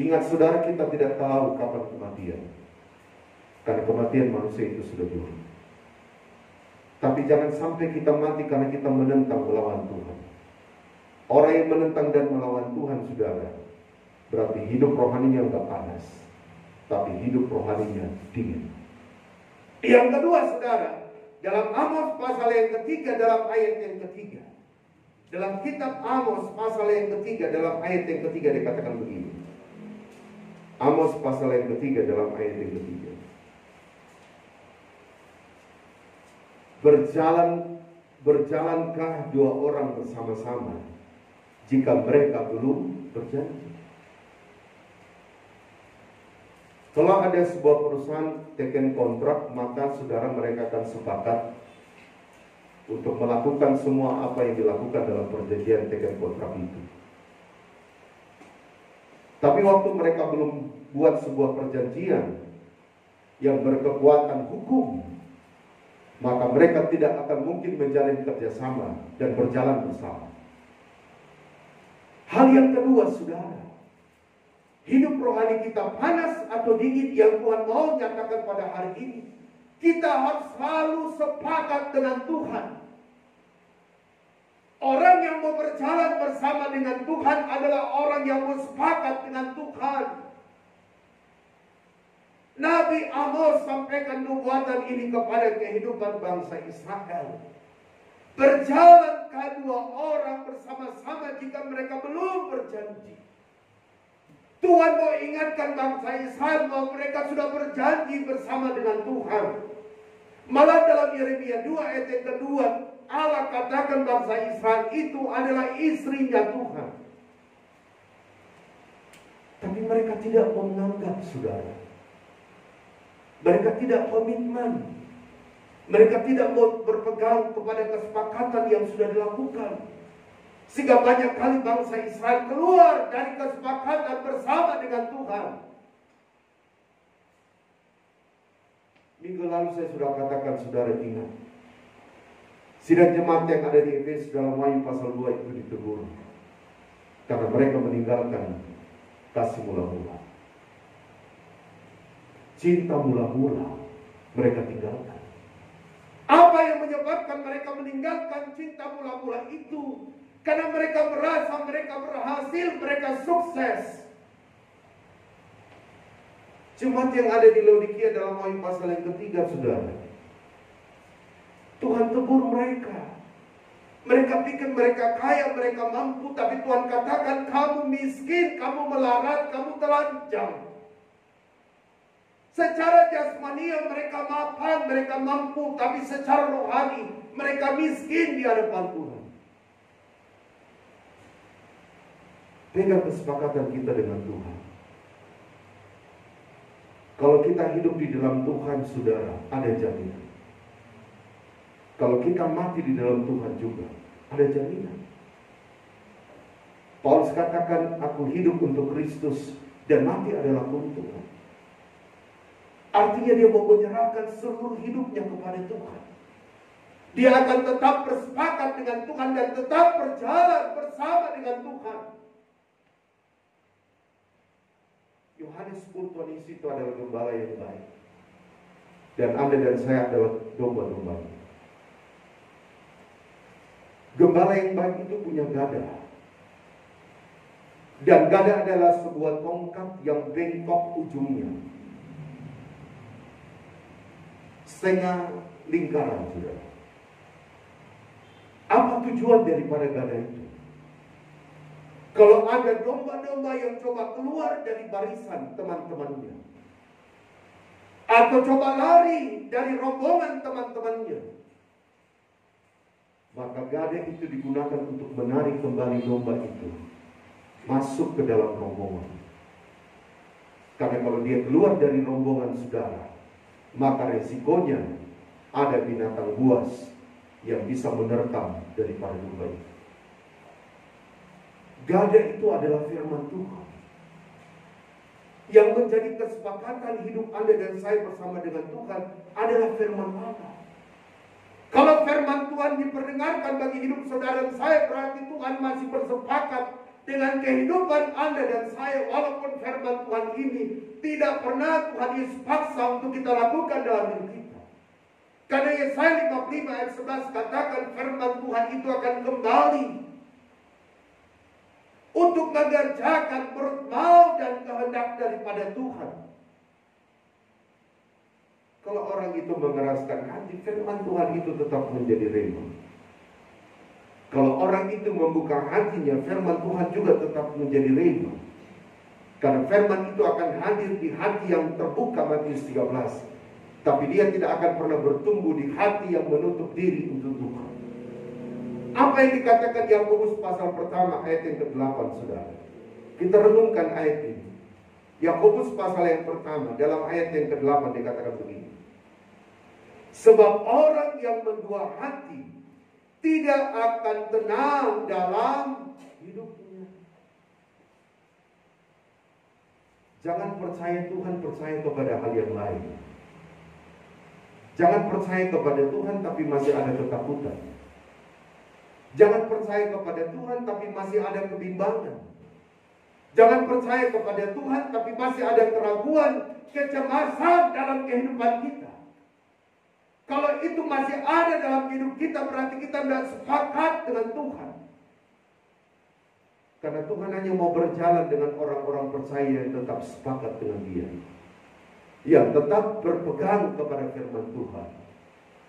Ingat saudara, kita tidak tahu kapan kematian, karena kematian manusia itu sudah dulu. Tapi jangan sampai kita mati karena kita menentang melawan Tuhan. Orang yang menentang dan melawan Tuhan, saudara, berarti hidup rohaninya enggak panas, tapi hidup rohaninya dingin. Yang kedua, saudara, dalam Amos pasal yang ketiga, dalam ayat yang ketiga, dalam kitab Amos pasal yang ketiga, dalam ayat yang ketiga dikatakan begini. Amos pasal yang ketiga, dalam ayat yang ketiga. Berjalankah dua orang bersama-sama jika mereka belum berjanji? Kalau ada sebuah perusahaan teken kontrak, maka saudara mereka akan sepakat untuk melakukan semua apa yang dilakukan dalam perjanjian teken kontrak itu. Tapi waktu mereka belum buat sebuah perjanjian yang berkekuatan hukum, maka mereka tidak akan mungkin menjalin kerjasama dan berjalan bersama. Hal yang kedua, saudara, hidup rohani kita panas atau dingin yang Tuhan mau nyatakan pada hari ini, kita harus selalu sepakat dengan Tuhan. Orang yang mau berjalan bersama dengan Tuhan adalah orang yang bersepakat dengan Tuhan. Nabi Amos sampaikan nubuatan ini kepada kehidupan bangsa Israel. Berjalankah dua orang bersama-sama jika mereka belum berjanji? Tuhan mau ingatkan bangsa Israel bahwa mereka sudah berjanji bersama dengan Tuhan. Malah dalam Yeremia 2 ayat yang kedua, Allah katakan bangsa Israel itu adalah istrinya Tuhan. Tapi mereka tidak menganggap, saudara. Mereka tidak komitmen. Mereka tidak mau berpegang kepada kesepakatan yang sudah dilakukan. Sehingga banyak kali bangsa Israel keluar dari kesepakatan bersama dengan Tuhan. Minggu lalu saya sudah katakan, saudara ingat, sidang jemaat yang ada di Efesus dalam Wahyu pasal 2 itu ditegur karena mereka meninggalkan kasih mula-mula. Cinta mula-mula mereka tinggalkan. Apa yang menyebabkan mereka meninggalkan cinta mula-mula itu? Karena mereka merasa mereka berhasil, mereka sukses. Jemaat yang ada di Laodikia dalam Wahyu pasal yang ketiga, saudara, Tuhan tegur mereka. Mereka pikir mereka kaya, mereka mampu, tapi Tuhan katakan kamu miskin, kamu melarat, kamu telanjang. Secara jasmania mereka mapan, mereka mampu, tapi secara rohani mereka miskin di hadapan Tuhan. Pegang kesepakatan kita dengan Tuhan. Kalau kita hidup di dalam Tuhan, saudara, ada jaminan. Kalau kita mati di dalam Tuhan juga, ada jaminan. Paulus katakan, aku hidup untuk Kristus dan mati adalah keuntungan. Artinya dia mau menyerahkan seluruh hidupnya kepada Tuhan. Dia akan tetap bersepakat dengan Tuhan dan tetap berjalan bersama dengan Tuhan. Yohanes pun Tuhan Yesus itu adalah gembala yang baik. Dan Anda dan saya adalah domba-dombanya. Gembala yang baik itu punya gada. Dan gada adalah sebuah tongkat yang bengkok ujungnya. Setengah lingkaran, saudara. Apa tujuan daripada gada itu? Kalau ada domba-domba yang coba keluar dari barisan teman-temannya, atau coba lari dari rombongan teman-temannya, maka gada itu digunakan untuk menarik kembali domba itu masuk ke dalam rombongan. Karena kalau dia keluar dari rombongan saudara, maka resikonya ada binatang buas yang bisa menerkam daripada domba itu. Gada itu adalah firman Tuhan yang menjadi kesepakatan hidup Anda dan saya bersama dengan Tuhan adalah firman Allah. Kalau firman Tuhan diperdengarkan bagi hidup saudara dan saya, berarti Tuhan masih bersepakat dengan kehidupan Anda dan saya. Walaupun firman Tuhan ini tidak pernah Tuhan Yesus paksa untuk kita lakukan dalam hidup kita. Karena Yesaya 55 ayat 11 katakan firman Tuhan itu akan kembali untuk mengerjakan menurut mau dan kehendak daripada Tuhan. Kalau orang itu mengeraskan hati, firman Tuhan itu tetap menjadi rema. Kalau orang itu membuka hatinya, firman Tuhan juga tetap menjadi rema. Karena firman itu akan hadir di hati yang terbuka, Matius 13. Tapi dia tidak akan pernah bertumbuh di hati yang menutup diri untuk Tuhan. Apa yang dikatakan Yakobus pasal pertama ayat yang ke-8, saudara? Kita renungkan ayat ini. Yakobus pasal yang pertama dalam ayat yang ke-8 dikatakan begini. Sebab orang yang mendua hati tidak akan tenang dalam hidupnya. Jangan percaya Tuhan, percaya kepada hal yang lain. Jangan percaya kepada Tuhan tapi masih ada ketakutan. Jangan percaya kepada Tuhan tapi masih ada kebimbangan. Jangan percaya kepada Tuhan tapi masih ada keraguan, kecemasan dalam kehidupan kita. Kalau itu masih ada dalam hidup kita, berarti kita tidak sepakat dengan Tuhan. Karena Tuhan hanya mau berjalan dengan orang-orang percaya yang tetap sepakat dengan Dia, yang tetap berpegang kepada firman Tuhan,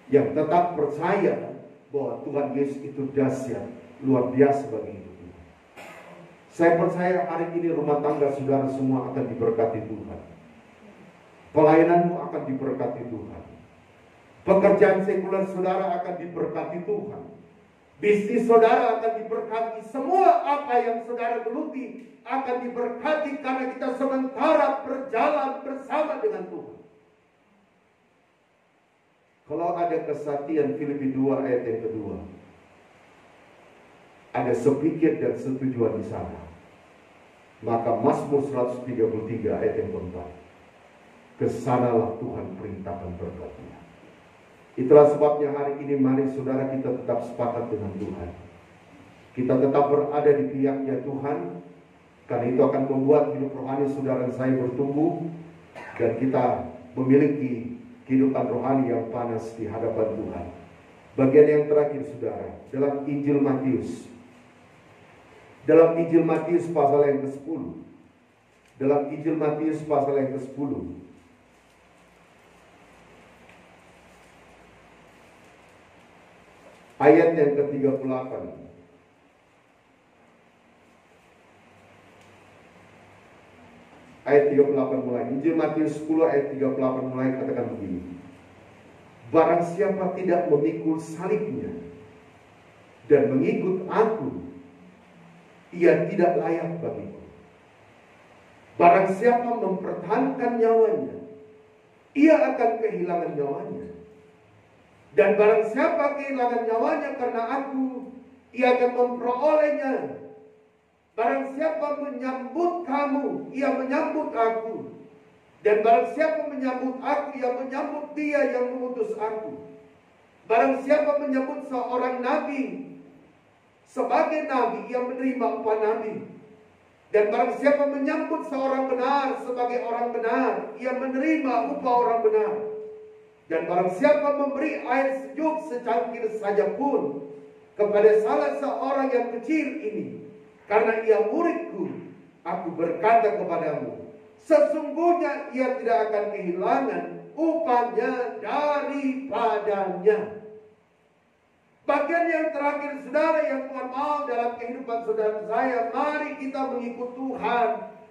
yang tetap percaya bahwa Tuhan Yesus itu dahsyat, luar biasa bagi hidup kita. Saya percaya hari ini rumah tangga saudara semua akan diberkati Tuhan. Pelayananmu akan diberkati Tuhan. Pekerjaan sekuler saudara akan diberkati Tuhan. Bisnis saudara akan diberkati. Semua apa yang saudara geluti akan diberkati karena kita sementara berjalan bersama dengan Tuhan. Kalau ada kesatian Filipi 2 ayat yang kedua, ada sepikir dan setujuan di sana, maka Mazmur 133 ayat yang keempat, kesanalah Tuhan perintahkan berkatnya. Itulah sebabnya hari ini mari saudara kita tetap sepakat dengan Tuhan. Kita tetap berada di pihaknya Tuhan, karena itu akan membuat hidup rohani saudara dan saya bertumbuh, dan kita memiliki kehidupan rohani yang panas di hadapan Tuhan. Bagian yang terakhir saudara, dalam Injil Matius. Dalam Injil Matius pasal yang ke-10. Dalam Injil Matius pasal yang ke-10. ayat yang ke-38. Ayat 38 mulai. Injil Matius 10 ayat 38 mulai katakan begini. Barang siapa tidak memikul salibnya dan mengikut aku, ia tidak layak bagiku. Barang siapa mempertahankan nyawanya, ia akan kehilangan nyawanya. Dan barang siapa kehilangan nyawanya karena aku, ia akan memperolehnya. Barang siapa menyambut kamu, ia menyambut aku. Dan barang siapa menyambut aku, ia menyambut dia yang mengutus aku. Barang siapa menyambut seorang nabi sebagai nabi, ia menerima upah nabi. Dan barang siapa menyambut seorang benar sebagai orang benar, ia menerima upah orang benar. Dan barang siapa memberi air sejuk secangkir saja pun kepada salah seorang yang kecil ini, karena ia muridku, aku berkata kepadamu, sesungguhnya ia tidak akan kehilangan upahnya daripadanya. Bagian yang terakhir, saudara, yang Tuhan mau dalam kehidupan saudara saya, mari kita mengikut Tuhan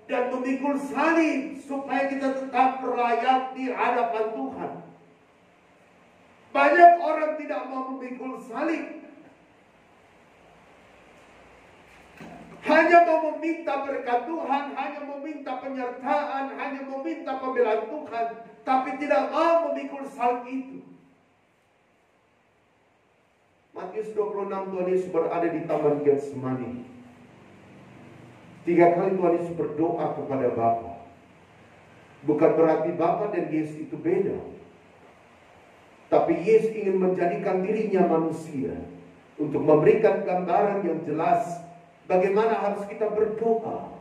dan memikul salib supaya kita tetap layak di hadapan Tuhan. Banyak orang tidak mau memikul salib, hanya mau meminta berkat Tuhan, hanya meminta penyertaan, hanya meminta pembelaan Tuhan, tapi tidak mau memikul salib itu. Matius 26, Tuhan Yesus berada di Taman Getsemani. 3 kali Tuhan Yesus berdoa kepada Bapa. Bukan berarti Bapa dan Yesus itu beda, tapi Yesus ingin menjadikan dirinya manusia untuk memberikan gambaran yang jelas bagaimana harus kita berdoa.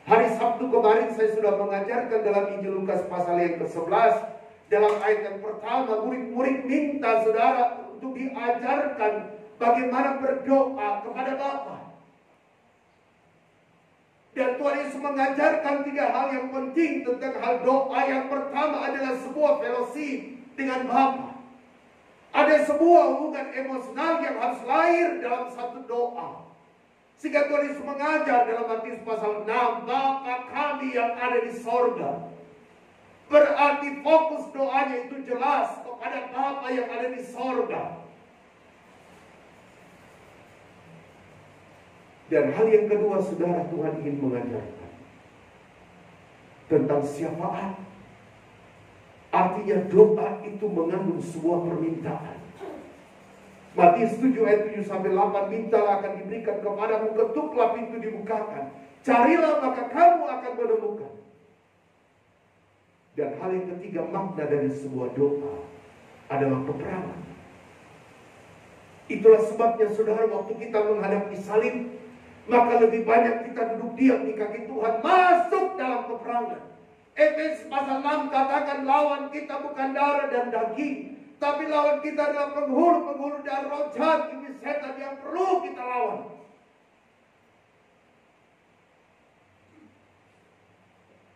Hari Sabtu kemarin saya sudah mengajarkan dalam Injil Lukas pasal yang ke-11. Dalam ayat yang pertama, murid-murid minta saudara untuk diajarkan bagaimana berdoa kepada Bapa. Dan Tuhan Yesus mengajarkan 3 hal yang penting tentang hal doa. Yang pertama adalah sebuah fellowship dengan Bapa. Ada sebuah hubungan emosional yang harus lahir dalam satu doa. Sehingga Tuhan Yesus mengajar dalam Matius pasal 6, Bapa kami yang ada di sorga. Berarti fokus doanya itu jelas kepada Bapa yang ada di sorga. Dan hal yang kedua, saudara, Tuhan ingin mengajarkan tentang syafaat. Artinya doa itu mengandung sebuah permintaan. Matius 7 ayat 7-8, mintalah akan diberikan kepadamu, ketuklah pintu dibukakan, carilah maka kamu akan menemukan. Dan hal yang ketiga, makna dari sebuah doa adalah peperangan. Itulah sebabnya saudara, waktu kita menghadapi salib, maka lebih banyak kita duduk diam di kaki Tuhan, masuk dalam peperangan. Efesus pasal 6 katakan lawan kita bukan darah dan daging, tapi lawan kita adalah penghulu-penghulu dan roh jahat, iblis setan yang perlu kita lawan.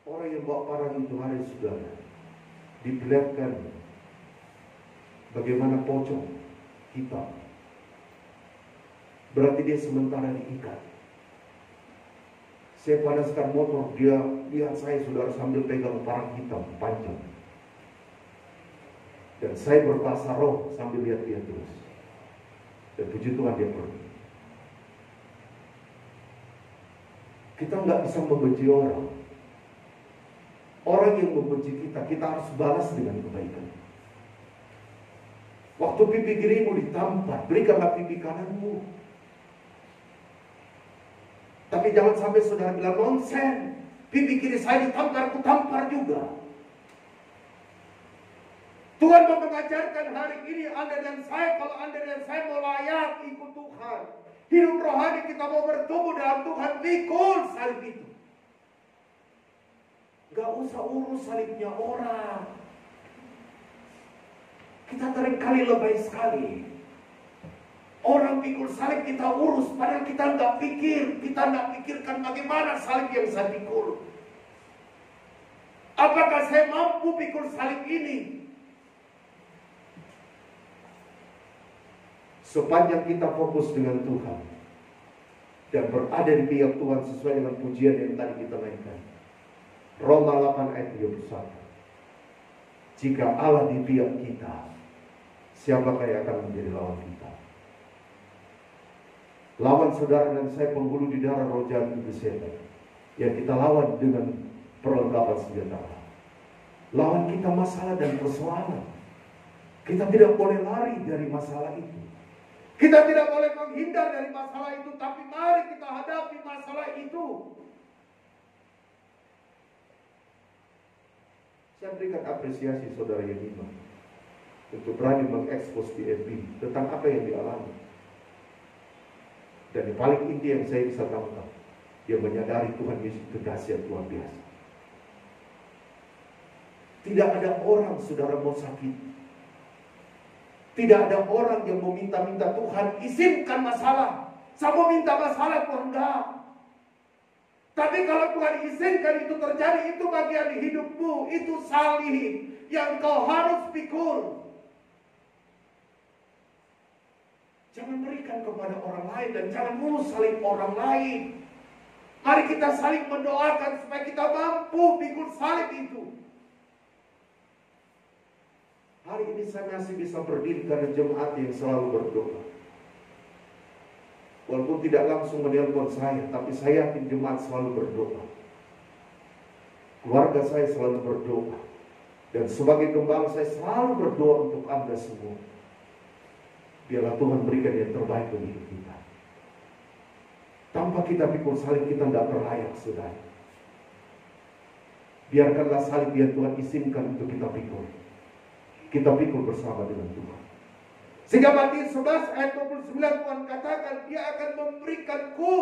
Orang yang bawa parang itu hari saudara diperlihatkan bagaimana pocong hitam. Berarti dia sementara diikat. Saya panaskan motor, dia lihat saya saudara sambil pegang parang hitam panjang. Dan saya berbahasa roh sambil lihat dia terus. Dan puji Tuhan dia pergi. Kita nggak bisa membenci orang. Orang yang membenci kita, kita harus balas dengan kebaikan. Waktu pipi kirimu ditampar, berikanlah pipi kananmu. Tapi jangan sampai saudara bilang nonsen, pipi kiri saya ditampar, aku tampar juga. Tuhan mau mengajarkan hari ini Anda dan saya, kalau Anda dan saya mau layak ikut Tuhan, hidup rohani kita mau bertumbuh dalam Tuhan, pikul salib itu. Gak usah urus salibnya orang. Kita seringkali lebay sekali. Orang pikul salib kita urus, padahal kita nggak pikirkan bagaimana salib yang saya pikul. Apakah saya mampu pikul salib ini? Sepanjang kita fokus dengan Tuhan dan berada di pihak Tuhan sesuai dengan pujian yang tadi kita mainkan. Roma 8 ayat 31. Jika Allah di pihak kita, siapakah yang akan menjadi lawan kita? Lawan saudara dan saya penghulu di darah roh jahat itu setan, yang kita lawan dengan perlengkapan senjata. Lawan kita masalah dan persoalan. Kita tidak boleh lari dari masalah itu. Kita tidak boleh menghindar dari masalah itu, tapi mari kita hadapi masalah itu. Saya berikan apresiasi saudara Yemima untuk berani mengekspos di FB tentang apa yang dialami. Dan yang paling inti yang saya bisa tangkap, dia menyadari Tuhan Yesus itu dahsyat luar biasa. Tidak ada orang saudara mau sakit. Tidak ada orang yang meminta-minta Tuhan izinkan masalah. Saya mau minta masalah Tuhan, enggak. Tapi kalau Tuhan izinkan itu terjadi, itu bagian hidupmu, itu salih yang kau harus pikul. Jangan berikan kepada orang lain dan jangan mulu saling orang lain. Mari kita saling mendoakan supaya kita mampu pikul salib itu. Hari ini saya masih bisa berdiri karena jemaat yang selalu berdoa. Walaupun tidak langsung menelpon saya, tapi saya yakin jemaat selalu berdoa. Keluarga saya selalu berdoa. Dan sebagai gembala saya selalu berdoa untuk Anda semua. Biarlah Tuhan berikan yang terbaik bagi hidup kita. Tanpa kita pikul salib, kita tidak terlayak, saudara. Biarkanlah salib yang Tuhan izinkan untuk kita pikul. Kita pikul bersama dengan Tuhan. Sehingga Matius 11 ayat 29 Tuhan katakan, Dia akan memberikanku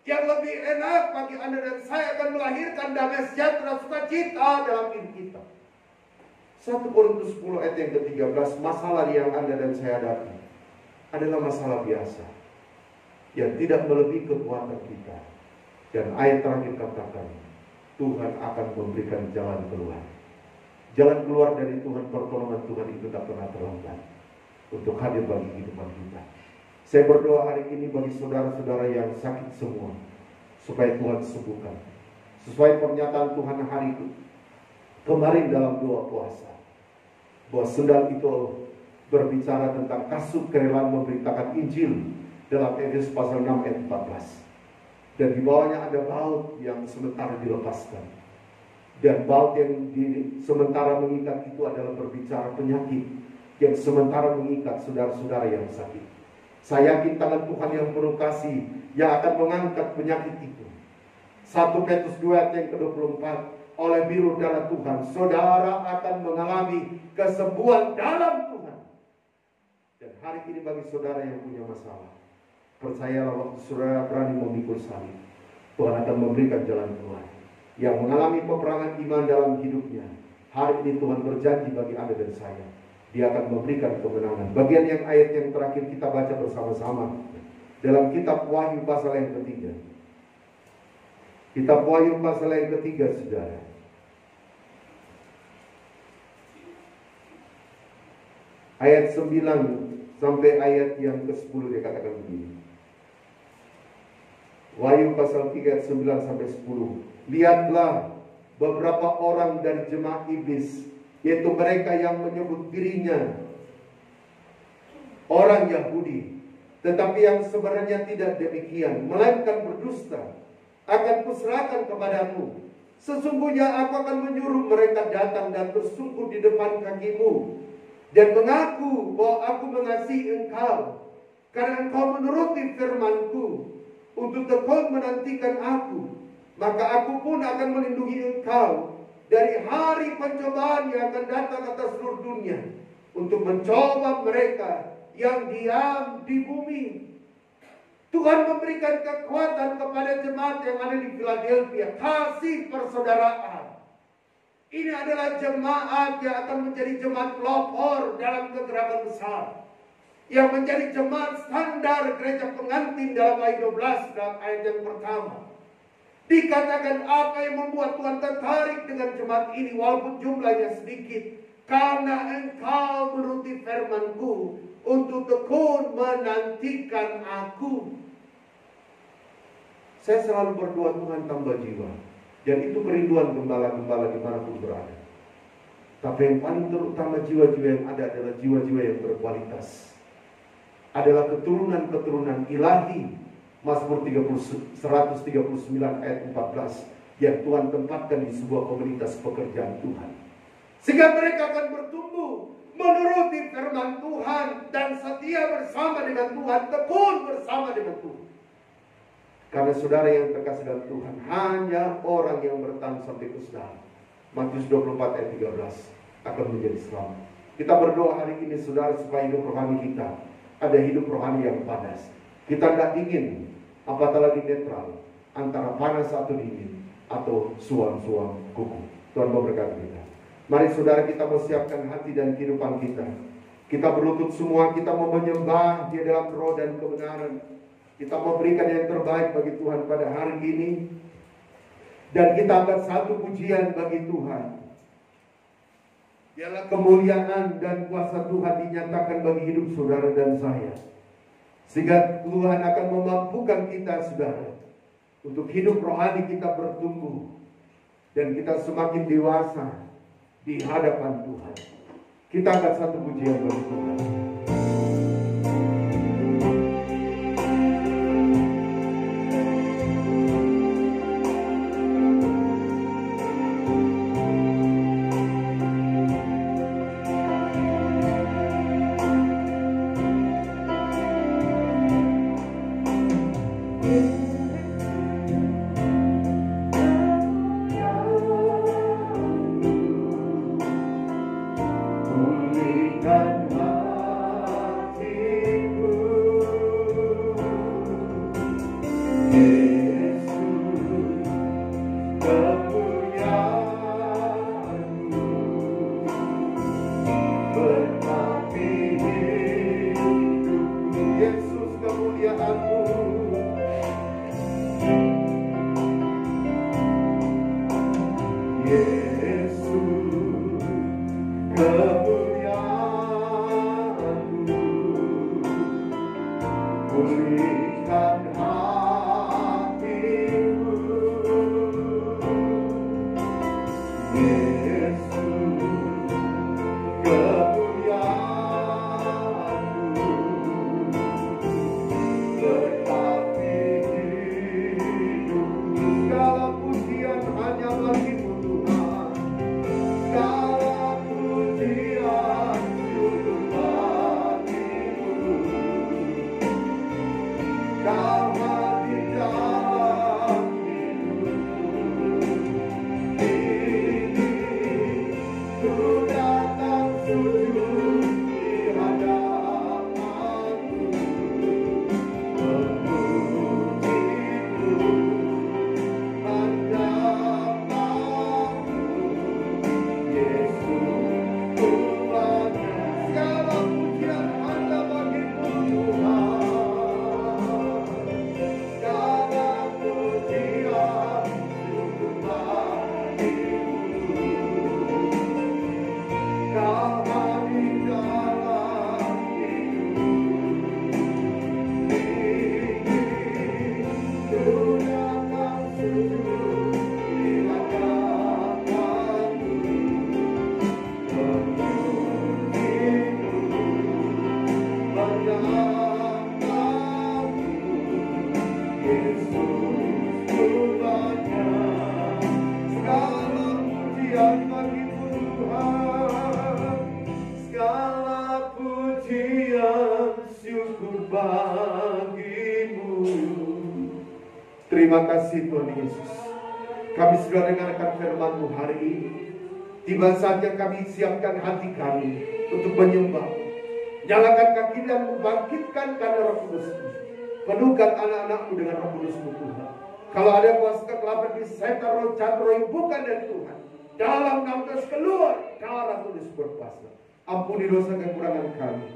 yang lebih enak bagi Anda dan saya, akan melahirkan damai sejahtera sukacita dalam hidup kita. 1 Korintus 10 ayat yang ke-13, masalah yang Anda dan saya hadapi adalah masalah biasa yang tidak melebihi kekuatan kita. Dan ayat terakhir katakan, Tuhan akan memberikan jalan keluar. Jalan keluar dari Tuhan, pertolongan Tuhan itu tak pernah terlambat untuk hadir bagi kehidupan kita. Saya berdoa hari ini bagi saudara-saudara yang sakit semua, supaya Tuhan sembuhkan. Sesuai pernyataan Tuhan hari kemarin dalam doa puasa, bahwa sendal itu berbicara tentang kasut kerelaan memberitakan Injil dalam Efesus pasal 6 ayat 14. Dan di bawahnya ada baut yang sementara dilepaskan. Dan baut yang sementara mengikat itu adalah berbicara penyakit yang sementara mengikat saudara-saudara yang sakit. Saya yakin tangan Tuhan yang penuh kasih yang akan mengangkat penyakit itu. 1 Petrus 2 ayat yang ke-24, oleh biru darah Tuhan, saudara akan mengalami kesembuhan dalam Tuhan. Dan hari ini bagi saudara yang punya masalah, percayalah waktu saudara berani memikul salib, Tuhan akan memberikan jalan keluar. Yang mengalami peperangan iman dalam hidupnya, hari ini Tuhan berjanji bagi Anda dan saya, Dia akan memberikan kemenangan. Bagian yang ayat yang terakhir kita baca bersama-sama dalam kitab Wahyu pasal yang ketiga. Kitab Wahyu pasal yang ketiga, saudara. Ayat 9 sampai ayat yang ke-10 dia katakan begini. Wahyu pasal 3 ayat 9 sampai 10. Lihatlah beberapa orang dari jemaat iblis, yaitu mereka yang menyebut dirinya orang Yahudi, tetapi yang sebenarnya tidak demikian, melainkan berdusta, akan kuserahkan kepadamu. Sesungguhnya aku akan menyuruh mereka datang dan bersungguh di depan kakimu, dan mengaku bahwa aku mengasihi engkau, karena engkau menuruti firmanku, untuk tekun menantikan aku. Maka aku pun akan melindungi engkau dari hari pencobaan yang akan datang atas seluruh dunia, untuk mencoba mereka yang diam di bumi. Tuhan memberikan kekuatan kepada jemaat yang ada di Philadelphia, kasih persaudaraan. Ini adalah jemaat yang akan menjadi jemaat pelopor dalam kegerakan besar, yang menjadi jemaat standar gereja pengantin dalam ayat 12 dalam ayat yang pertama. Dikatakan apa yang membuat Tuhan tertarik dengan jemaat ini, walaupun jumlahnya sedikit, karena engkau menuruti firman-Ku untuk tekun menantikan Aku. Saya selalu berdoa, Tuhan tambah jiwa. Dan itu kerinduan gembala-gembala dimanapun berada. Tapi yang paling terutama jiwa-jiwa yang ada adalah jiwa-jiwa yang berkualitas. Adalah keturunan-keturunan ilahi. Mazmur 139 ayat 14. Yang Tuhan tempatkan di sebuah komunitas pekerjaan Tuhan. Sehingga mereka akan bertumbuh menuruti firman Tuhan dan setia bersama dengan Tuhan, tekun bersama dengan Tuhan. Karena saudara yang terkasih dalam Tuhan, hanya orang yang bertahan sampai ke saudara. Matius 24 ayat 13 akan menjadi selamat. Kita berdoa hari ini saudara supaya hidup rohani kita ada hidup rohani yang panas. Kita tidak ingin apatah lagi netral antara panas atau dingin atau suam-suam kuku. Tuhan memberkati kita. Mari saudara kita mau siapkan hati dan kehidupan kita. Kita berlutut semua, kita mau menyembah di dalam roh dan kebenaran. Kita memberikan yang terbaik bagi Tuhan pada hari ini. Dan kita angkat satu pujian bagi Tuhan. Biarlah kemuliaan dan kuasa Tuhan dinyatakan bagi hidup saudara dan saya. Sehingga Tuhan akan memampukan kita saudara. Untuk hidup rohani kita bertumbuh. Dan kita semakin dewasa di hadapan Tuhan. Kita angkat satu pujian bagi Tuhan. Terima kasih Tuhan Yesus. Kami sudah dengarkan firman-Mu hari ini. Tiba saatnya kami siapkan hati kami untuk menyembah. Nyalakan kaki dan membangkitkan karena Roh Kudus-Mu. Penuhkan anak-anak-Mu dengan Roh Kudus-Mu Tuhan. Kalau ada kuasa kegelapan di setan roh jahat roh yang bukan dari Tuhan, dalam nama Yesus keluar darah Kudus berkuasa. Ampuni dosa kekurangan kami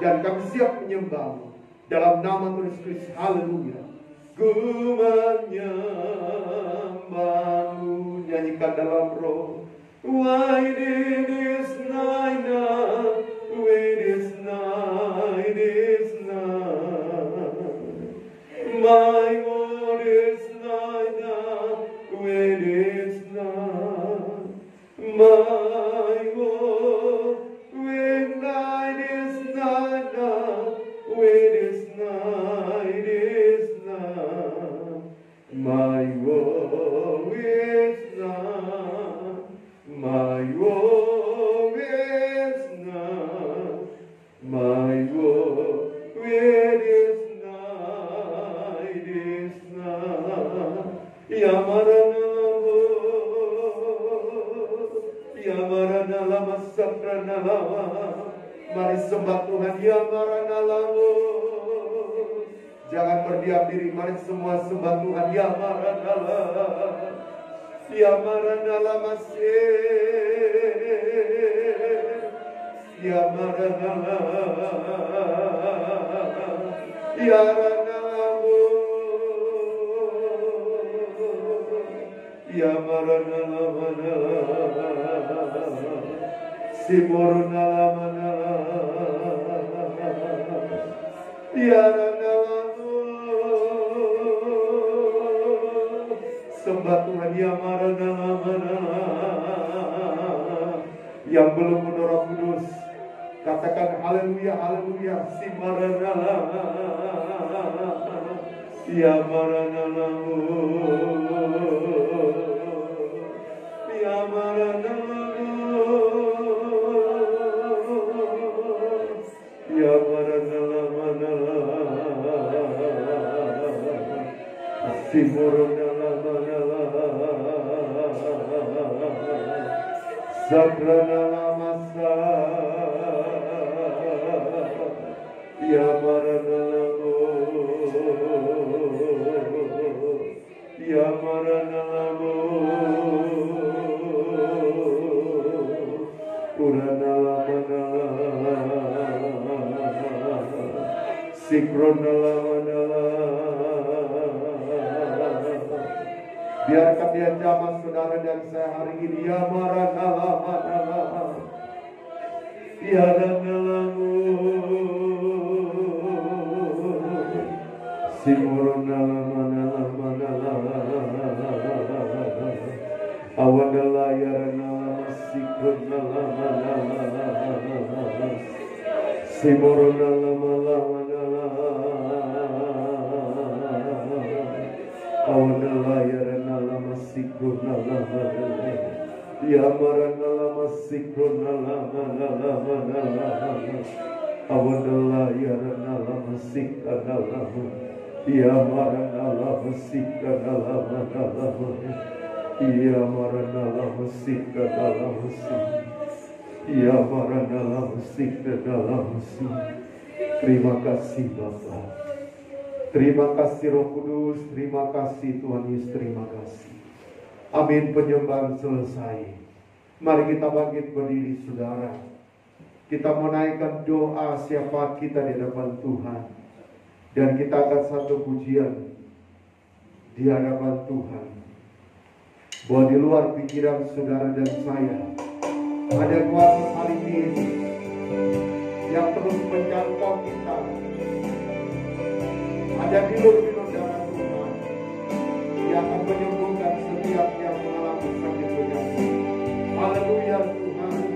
dan kami siap menyembah-Mu dalam nama Tuhan Yesus. Haleluya. Ku menyembah-Mu, nyanyikan dalam roh. When it is night now, when it's night, it's night. My God is night now, when it's night. My God, when night is night now, when it's night, it's night. My God is night. My woe is night, my woe is night, is night. Yamarana lama sakrana lama. Mari sembah Tuhan, Yamarana lama. Jangan berdiam diri, mari semua sembah Tuhan, Yamarana lama. Yamarana lama se, Yamarana lama, Yarana lama, Yamarana lama, Simorana lama, Yarana lama. Sembah Tuhan, Yamarana Lamana. Yang belum menurut kudus, katakan haleluya, haleluya. Simarana Yamarana Lamu, Yamarana Yamarana Lamana, Simorana Sakrana lamasa, Yamarana lamo, Yamarana lamo, Purana lamana, Sikrona lamana. Biarkan dia jamah saudara dan saya hari ini. Yamarana lamana, Yarana lamu, Simorona lamana lamana, Awadala yarana lama, Sikrona lamana, Simorona lama lamana, Awadala yarana lama, Sikrona lamana, Yamarana lama, Sikrona lamana, Awadala yarana lama, Sikrona lamana, Yamarana lama, Sikrona lamana, Yamarana lama, Sikrona lamana, Yamarana lama, Sikrona lamana. Terima kasih Bapa. Terima kasih Roh Kudus, terima kasih Tuhan Yesus, terima kasih. Amin, penyembahan selesai. Mari kita bangkit berdiri saudara. Kita menaikkan doa syafaat kita di hadapan Tuhan. Dan kita akan satu pujian di hadapan Tuhan. Bahwa di luar pikiran saudara dan saya ada kuasa salib Yesus yang terus menjangkau kita. Ada bilur-bilur darah Tuhan yang akan menyembuhkan setiap yang mengalami sakit penyakit. Haleluya Tuhan.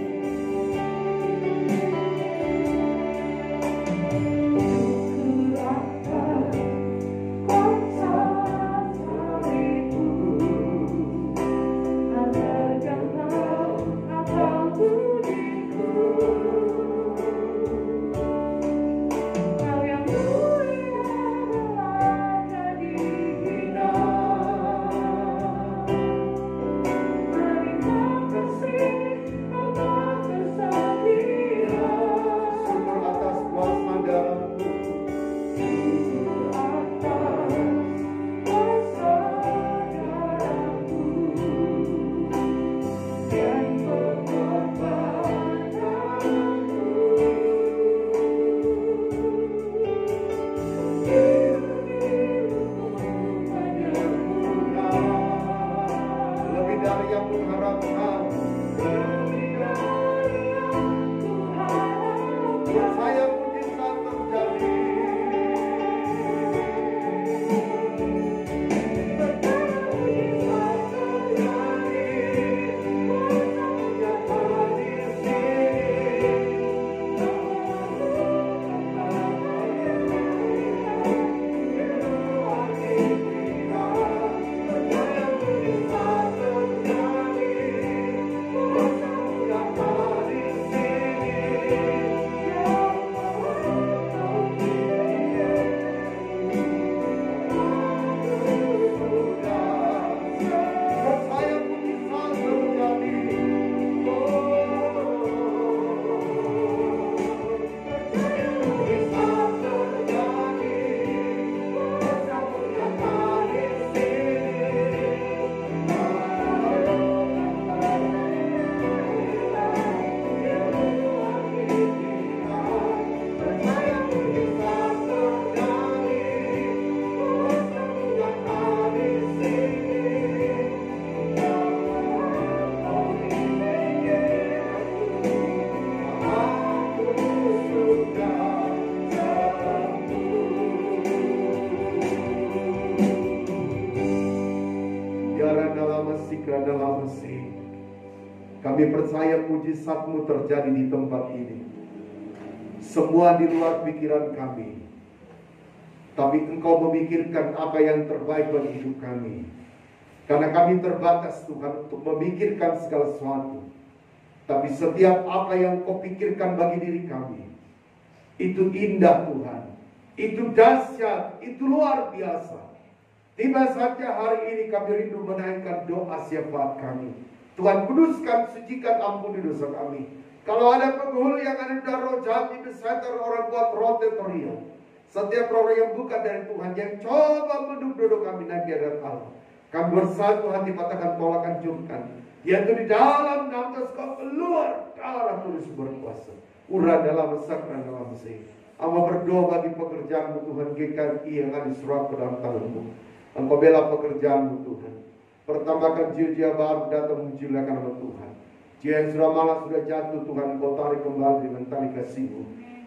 Kami percaya mujizat-Mu terjadi di tempat ini. Semua di luar pikiran kami, tapi Engkau memikirkan apa yang terbaik bagi hidup kami. Karena kami terbatas Tuhan untuk memikirkan segala sesuatu. Tapi setiap apa yang Kau pikirkan bagi diri kami, itu indah Tuhan. Itu dahsyat, itu luar biasa. Tiba saja hari ini kami rindu menaikkan doa syafaat kami. Tuhan kuduskan, sucikan, ampuni dosa kami. Kalau ada penghulu yang ada di roh jahat, itu setan, orang kuat, roh teritorial. Setiap roh yang bukan dari Tuhan, yang coba menduduk kami naik di hadapan Allah. Kami bersatu hati, patahkan, tolak, hancurkan. Yaitu di dalam nama Yesus, Kau keluar darah tulis berkuasa. Urah dalam sakran dalam sih. Amba berdoa bagi pekerjaan-Mu Tuhan, GKI yang ada diserahkan dalam tangan-Mu. Engkau bela pekerjaan-Mu Tuhan. Pertambakan jiwa-jiwa baru datang menjulakan nama Tuhan. Jiwa yang sudah malas, sudah jatuh Tuhan, Engkau tarik kembali dengan tali kasih-Mu.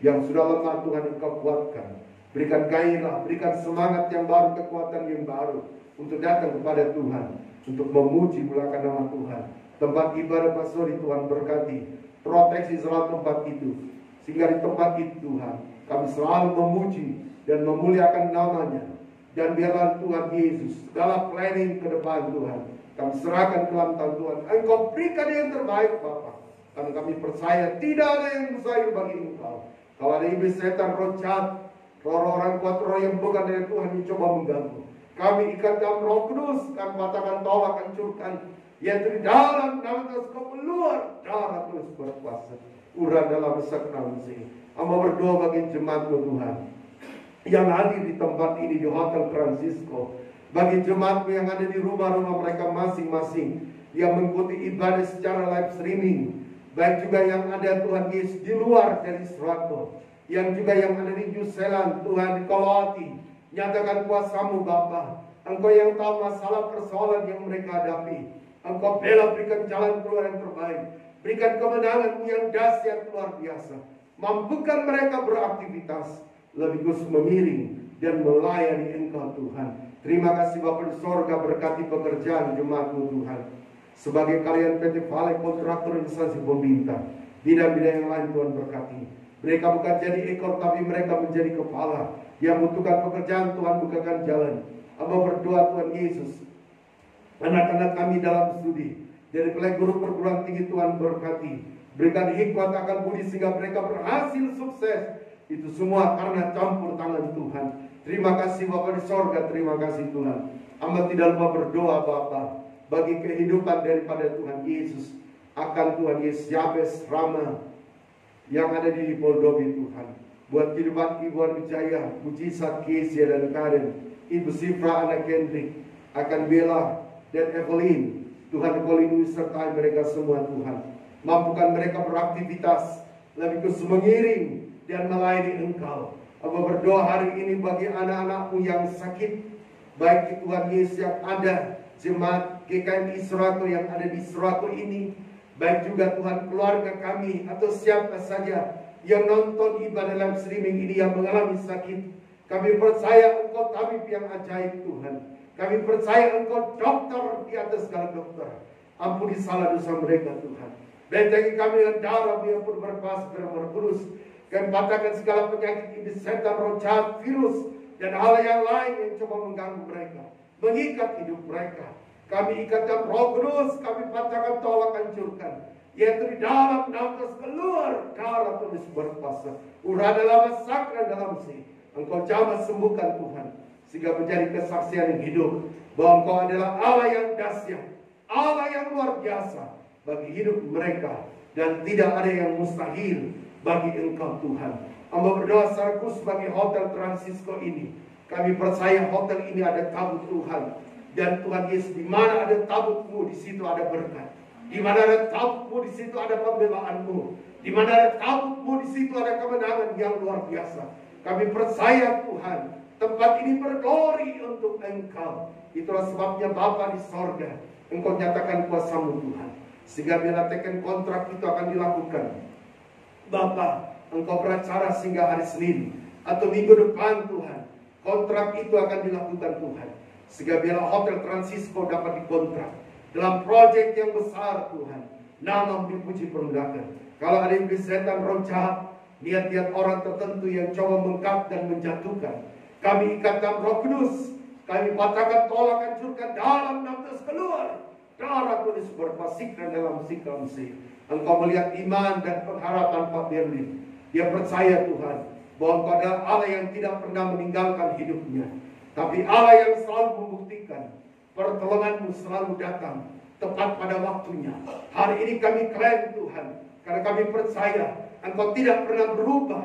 Yang sudah lemah Tuhan, Engkau kuatkan. Berikan gairah, berikan semangat yang baru, kekuatan yang baru. Untuk datang kepada Tuhan. Untuk memuji mulakan nama Tuhan. Tempat ibadah pastori Tuhan berkati. Proteksi selalu tempat itu. Sehingga di tempat itu Tuhan, kami selalu memuji dan memuliakan namanya. Dan biarlah Tuhan Yesus, segala planning ke depan Tuhan, kami serahkan ke dalam tangan Tuhan. Engkau berikan yang terbaik Bapa. Karena kami percaya tidak ada yang mustahil bagi Engkau. Kalau ada iblis, setan, roh jahat, roh orang kuat, roh yang bukan dari Tuhan yang coba mengganggu, kami ikat dalam Roh Kudus, kami patahkan, tolak, hancurkan. Yaitu di dalam nama Yesus, Kau keluar darah terus berkuasa. Urah dalam sakral sih. Amba berdoa bagi jemaat-Mu Tuhan yang hadir di tempat ini di Hotel Francisco. Bagi jemaat-Mu yang ada di rumah-rumah mereka masing-masing, yang mengikuti ibadah secara live streaming. Baik juga yang ada Tuhan Yesus di luar dari Surato, yang juga yang ada di New Zealand, Tuhan di Koloti. Nyatakan kuasa-Mu Bapa. Engkau yang tahu masalah persoalan yang mereka hadapi. Engkau bela, berikan jalan keluar yang terbaik. Berikan kemenangan-Mu yang dahsyat luar biasa. Mampukan mereka beraktivitas lebih khusus mengiring dan melayani Engkau Tuhan. Terima kasih Bapa di sorga, berkati pekerjaan jemaat-Mu Tuhan. Sebagai kalian PT Vale, kontraktor instansi pemerintah, bidang-bidang yang lain Tuhan berkati. Mereka bukan jadi ekor, tapi mereka menjadi kepala. Yang membutuhkan pekerjaan Tuhan bukakan jalan. Amba berdoa Tuhan Yesus, anak-anak kami dalam studi, dari pelai guru perguruan tinggi Tuhan berkati. Berikan hikmat akan budi sehingga mereka berhasil sukses. Itu semua karena campur tangan Tuhan. Terima kasih Bapa di sorga, terima kasih Tuhan. Amba tidak lupa berdoa Bapa bagi kehidupan daripada Tuhan Yesus. Akan Tuhan Yesus Yabes Rama yang ada di Poldobi Tuhan. Buat kehidupan Ibu Wijaya, mujizat Kesia dan Karen, Ibu Sifra, anak Kendrick, akan Bella dan Evelyn. Tuhan Engkau lindungi sertai mereka semua Tuhan. Mampukan mereka beraktivitas lebih khusus mengiring dan melayani Engkau. Amba berdoa hari ini bagi anak-anak-Mu yang sakit, baik di Tuhan Yesus yang ada jemaat GKMI Surato yang ada di Surato ini, baik juga Tuhan keluarga kami atau siapa saja yang nonton ibadah live streaming ini yang mengalami sakit. Kami percaya Engkau tabib yang ajaib Tuhan. Kami percaya Engkau dokter di atas segala dokter. Ampuni salah dosa mereka Tuhan. Bentengi kami dengan darah yang pun berkuasa dan berkurus. Kami patahkan segala penyakit ini, setan, roh jahat, virus, dan hal yang lain yang coba mengganggu mereka, mengikat hidup mereka. Kami ikatkan Roh Kudus, kami patahkan, tolak, hancurkan. Yaitu di dalam nama Yesus, keluar darah tulis berkuasa. Urah dalam sakral dalam si. Engkau jamah sembuhkan Tuhan, sehingga menjadi kesaksian yang hidup bahwa Engkau adalah Allah yang dahsyat, Allah yang luar biasa bagi hidup mereka, dan tidak ada yang mustahil bagi Engkau Tuhan. Amba berdoa secara khusus bagi Hotel Francisco ini. Kami percaya hotel ini ada tabut Tuhan. Dan Tuhan Yesus, di mana ada tabut-Mu, di situ ada berkat. Di mana ada tabut-Mu, di situ ada pembelaan-Mu. Di mana ada tabut-Mu, di situ ada kemenangan yang luar biasa. Kami percaya Tuhan, tempat ini berglori untuk Engkau. Itulah sebabnya Bapa di sorga, Engkau nyatakan kuasa-Mu Tuhan. Sehingga bila teken kontrak itu akan dilakukan. Bapa, Engkau beracara sehingga hari Senin atau minggu depan Tuhan, kontrak itu akan dilakukan Tuhan. Sehingga bila Hotel Francisco dapat dikontrak dalam proyek yang besar Tuhan, Nama dipuji permuliakan. Kalau ada yang setan roh jahat, niat-niat orang tertentu yang coba mengkat dan menjatuhkan, kami ikat dalam Roh Kudus. Kami patahkan, tolak, hancurkan dalam nama Yesus, keluar. Darah Tuhan Yesus berpasikkan dalam sikap Mesir. Engkau melihat iman dan pengharapan Pak Berlin. Dia percaya Tuhan bahwa Engkau adalah Allah yang tidak pernah meninggalkan hidupnya, tapi Allah yang selalu membuktikan pertolongan-Mu selalu datang tepat pada waktunya. Hari ini kami klaim Tuhan, karena kami percaya Engkau tidak pernah berubah.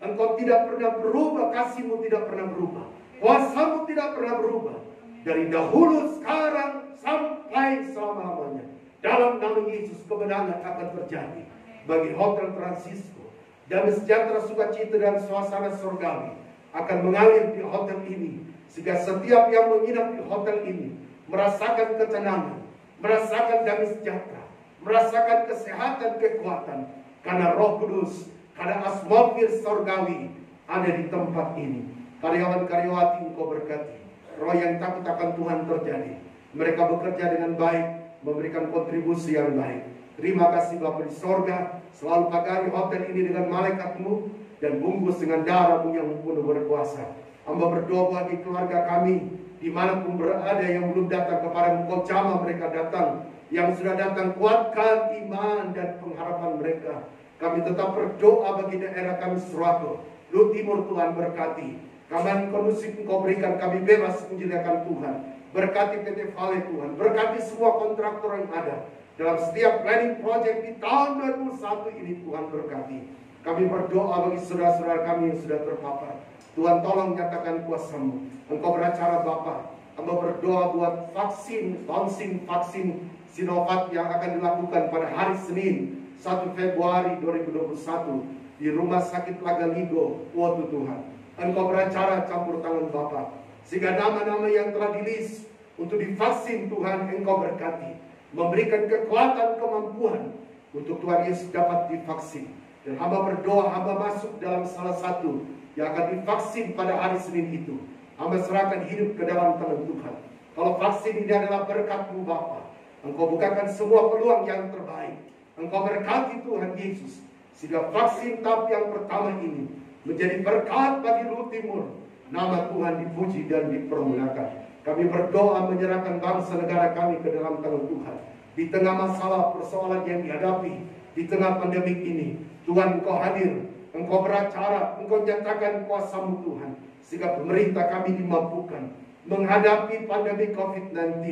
Engkau tidak pernah berubah, kasih-Mu tidak pernah berubah, kuasa-Mu tidak pernah berubah. Dari dahulu, sekarang, sampai selama-lamanya. Dalam nama Yesus, kemenangan akan terjadi bagi Hotel Francisco. Dan sejahtera, sukacita dan suasana surgawi akan mengalir di hotel ini, sehingga setiap yang menginap di hotel ini merasakan ketenangan, merasakan damai sejahtera, merasakan kesehatan, kekuatan, karena Roh Kudus, karena atmosfer surgawi ada di tempat ini. Karyawan-karyawati Engkau berkati. Roh yang takut akan Tuhan terjadi. Mereka bekerja dengan baik, memberikan kontribusi yang baik. Terima kasih Bapa di sorga, selalu pagari hotel ini dengan malaikat-Mu dan bungkus dengan darah-Mu yang penuh berkuasa. Hamba berdoa bagi keluarga kami, dimanapun berada yang belum datang kepada Engkau, jamah mereka datang. Yang sudah datang, kuatkan iman dan pengharapan mereka. Kami tetap berdoa bagi daerah kami Surato, Lu Timur, Tuhan berkati. Kaman kondusif Engkau berikan, kami bebas menjadikan Tuhan. Berkati PT Vale Tuhan, berkati semua kontraktor yang ada dalam setiap planning project di tahun 2021 ini. Tuhan berkati. Kami berdoa bagi saudara-saudara kami yang sudah terpapar. Tuhan tolong nyatakan kuasa-Mu. Engkau beracara Bapa. Hamba berdoa buat vaksin, launching vaksin Sinovac yang akan dilakukan pada hari Senin 1 Februari 2021 di Rumah Sakit Lagaligo. Waktu Tuhan, Engkau beracara campur tangan Bapa, sehingga nama-nama yang telah di-list untuk divaksin Tuhan Engkau berkati, memberikan kekuatan, kemampuan untuk Tuhan Yesus dapat divaksin. Dan hamba berdoa, hamba masuk dalam salah satu yang akan divaksin pada hari Senin itu. Hamba serahkan hidup ke dalam tangan Tuhan. Kalau vaksin ini adalah berkat-Mu Bapa, Engkau bukakan semua peluang yang terbaik. Engkau berkati Tuhan Yesus, sehingga vaksin tahap yang pertama ini menjadi berkat bagi Lu Timur. Nama Tuhan dipuji dan dipermuliakan. Kami berdoa menyerahkan bangsa negara kami ke dalam tangan Tuhan. Di tengah masalah persoalan yang dihadapi, di tengah pandemik ini, Tuhan Engkau hadir, Engkau beracara, Engkau nyatakan kuasa-Mu Tuhan, sehingga pemerintah kami dimampukan menghadapi pandemi COVID-19,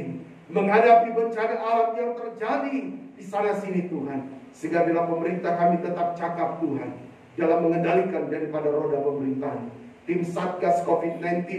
menghadapi bencana alam yang terjadi di sana sini Tuhan, sehingga bila pemerintah kami tetap cakap Tuhan dalam mengendalikan daripada roda pemerintahan. Tim Satgas COVID-19,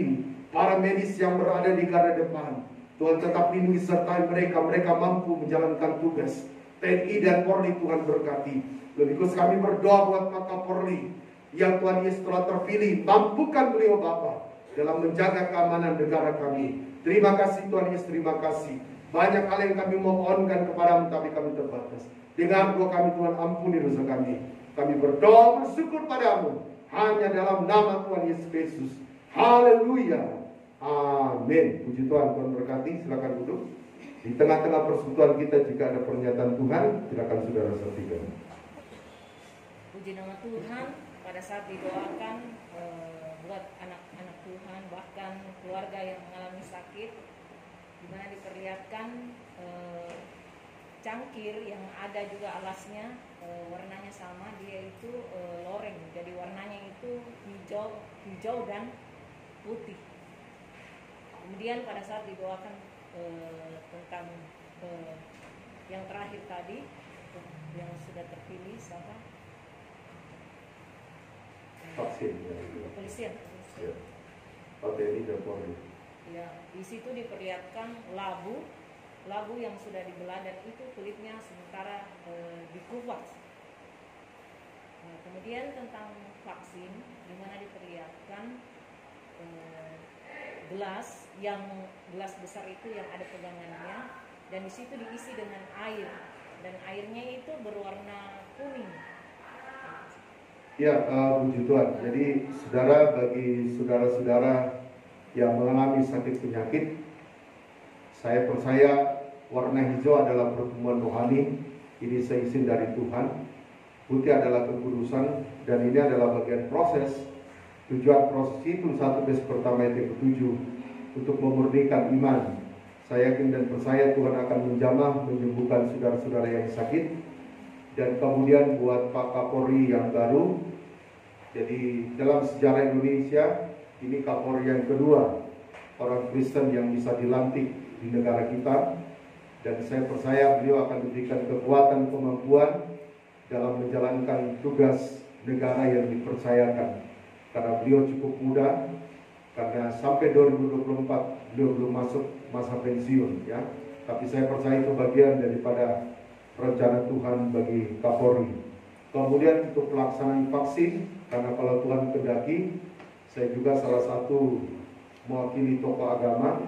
para medis yang berada di garda depan, Tuhan tetap lindungi sertai mereka, mereka mampu menjalankan tugas. TNI dan Polri Tuhan berkati. Lebih khusus kami berdoa buat Pak Kapolri yang Tuhan Yesus telah terpilih, mampukan beliau Bapa dalam menjaga keamanan negara kami. Terima kasih Tuhan Yesus, terima kasih. Banyak hal yang kami mohonkan kepada-Mu, tapi kami terbatas. Dengar doa kami Tuhan, ampuni dosa kami. Kami berdoa bersyukur pada-Mu hanya dalam nama Tuhan Yesus Kristus. Haleluya. Amin. Puji Tuhan, Tuhan berkati. Silakan duduk. Di tengah-tengah persekutuan kita jika ada pernyataan Tuhan, silakan saudara saksikan. Puji nama Tuhan. Pada saat didoakan buat anak-anak Tuhan, bahkan keluarga yang mengalami sakit, di mana diperlihatkan cangkir yang ada juga alasnya warnanya sama, dia itu loreng, jadi warnanya itu hijau dan putih. Kemudian pada saat didoakan tentang yang terakhir tadi yang sudah terpilih siapa? Vaksin. Kepolisian. Ya. TNI dan Polri. Ya, di situ diperlihatkan labu yang sudah dibelah dan itu kulitnya sementara dikupas. Nah, kemudian tentang vaksin, di mana diperlihatkan gelas besar itu yang ada pegangannya, dan di situ diisi dengan air, dan airnya itu berwarna kuning. Ya, puji Tuhan. Jadi bagi saudara-saudara yang mengalami sakit penyakit, saya percaya warna hijau adalah pertumbuhan rohani, Ini seizin dari Tuhan. Putih adalah kekudusan, dan ini adalah bagian proses. Tujuan proses itu 1 Korintus pertama ayat yang ke-7 untuk memurnikan iman. Saya yakin dan percaya Tuhan akan menjamah, menyembuhkan saudara-saudara yang sakit. Dan kemudian buat Pak Kapolri yang baru, jadi dalam sejarah Indonesia ini Kapolri yang kedua orang Kristen yang bisa dilantik di negara kita. Dan saya percaya beliau akan diberikan kekuatan, kemampuan dalam menjalankan tugas negara yang dipercayakan. Karena beliau cukup muda, karena sampai 2024 beliau belum masuk masa pensiun, ya. Tapi saya percaya itu bagian daripada rencana Tuhan bagi Kapolri. Kemudian untuk pelaksanaan vaksin, karena kalau Tuhan kehendaki, saya juga salah satu mewakili tokoh agama.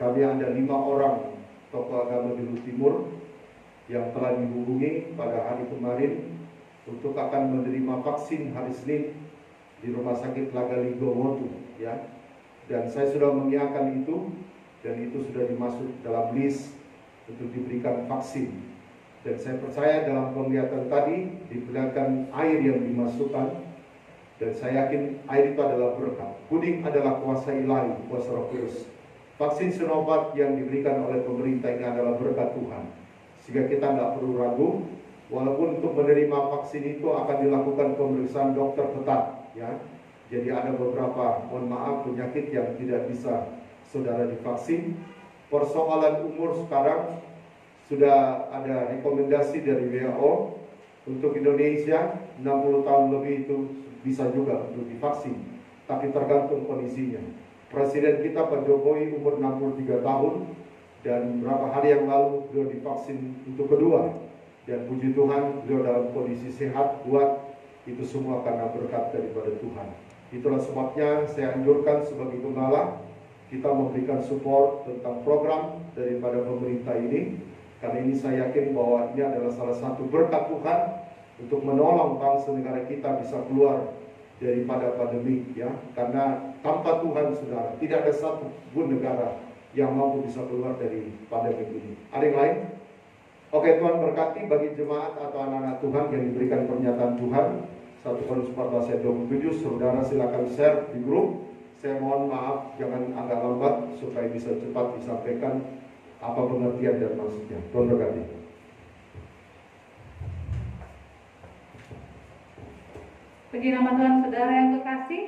Kami ada 5 orang tokoh agama di Luhut Timur yang telah dihubungi pada hari kemarin untuk akan menerima vaksin hari Senin di Rumah Sakit Lagali Gomotu, ya. Dan saya sudah mengiyakan itu, dan itu sudah dimasuk dalam list untuk diberikan vaksin. Dan saya percaya dalam penglihatan tadi diperlihatkan air yang dimasukkan, dan saya yakin air itu adalah berkat. Kuning adalah kuasa ilahi, kuasa Roh Kudus. Vaksin Sinovac yang diberikan oleh pemerintah ini adalah berkat Tuhan, sehingga kita tidak perlu ragu. Walaupun untuk menerima vaksin itu akan dilakukan pemeriksaan dokter ketat, ya. Jadi ada beberapa, mohon maaf, penyakit yang tidak bisa saudara divaksin. Persoalan umur sekarang sudah ada rekomendasi dari WHO untuk Indonesia 60 tahun lebih itu bisa juga untuk divaksin, tapi tergantung kondisinya. Presiden kita Pak Jokowi umur 63 tahun, dan beberapa hari yang lalu beliau divaksin untuk kedua. Dan puji Tuhan beliau dalam kondisi sehat, kuat. Itu semua karena berkat daripada Tuhan. Itulah sebabnya saya anjurkan sebagai gembala, kita memberikan support tentang program daripada pemerintah ini. Karena ini saya yakin bahwa ini adalah salah satu berkat Tuhan untuk menolong bangsa negara kita bisa keluar daripada pandemi, ya. Karena tanpa Tuhan, saudara, tidak ada satu pun negara yang mampu bisa keluar dari pandemi ini. Ada yang lain? Oke, Tuhan berkati bagi jemaat atau anak-anak Tuhan yang diberikan pernyataan Tuhan. 1 Korintus 14 ayat 27, saudara silakan share di grup. Saya mohon maaf, jangan agak lambat supaya bisa cepat disampaikan apa pengertian dan maksudnya. Tuhan berkati. Puji nama Tuhan, saudara yang kekasih.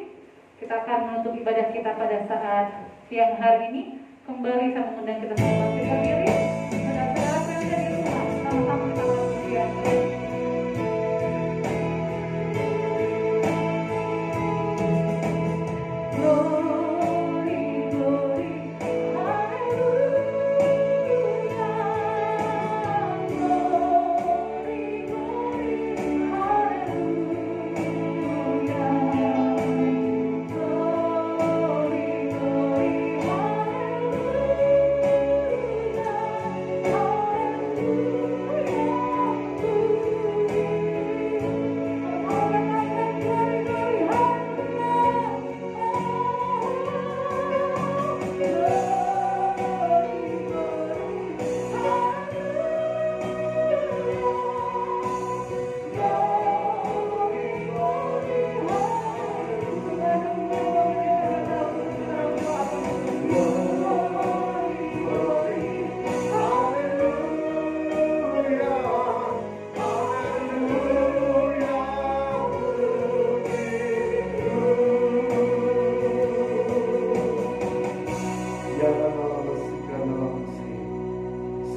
Kita akan menutup ibadah kita pada saat siang hari ini. Kembali saya mengundang kita semua bangkit berdiri. Saudara-saudara yang ada di rumah, sama-sama kita berpujian.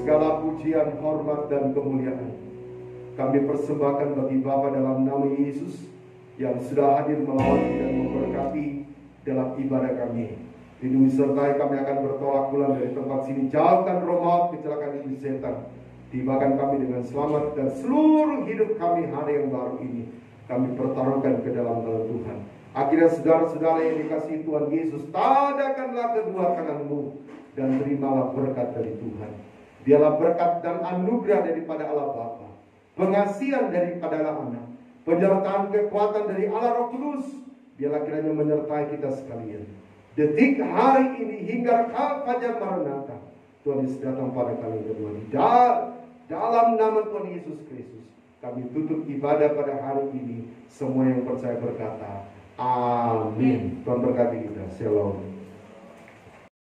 Segala pujian, hormat, dan kemuliaan kami persembahkan bagi Bapa dalam nama Yesus yang sudah hadir melawati dan memberkati dalam ibadah kami. Lindungi sertai kami akan bertolak pulang dari tempat sini. Jauhkan roh maut, kecelakaan iblis setan. Tibakan kami dengan selamat, dan seluruh hidup kami hari yang baru ini kami pertaruhkan ke dalam tangan Tuhan. Akhirnya saudara-saudara yang dikasihi Tuhan Yesus, tadakanlah kedua tanganmu dan terimalah berkat dari Tuhan. Biarlah berkat dan anugerah daripada Allah Bapa, pengasihan daripada Allah Anak, penyertaan kekuatan dari Allah Roh Kudus, biarlah kiranya menyertai kita sekalian. Detik hari ini hingga fajar Maranatha, Tuhan Yesus datang pada kali kedua. Dan Dalam nama Tuhan Yesus Kristus, kami tutup ibadah pada hari ini. Semua yang percaya berkata, amin. Tuhan berkati kita. Shalom.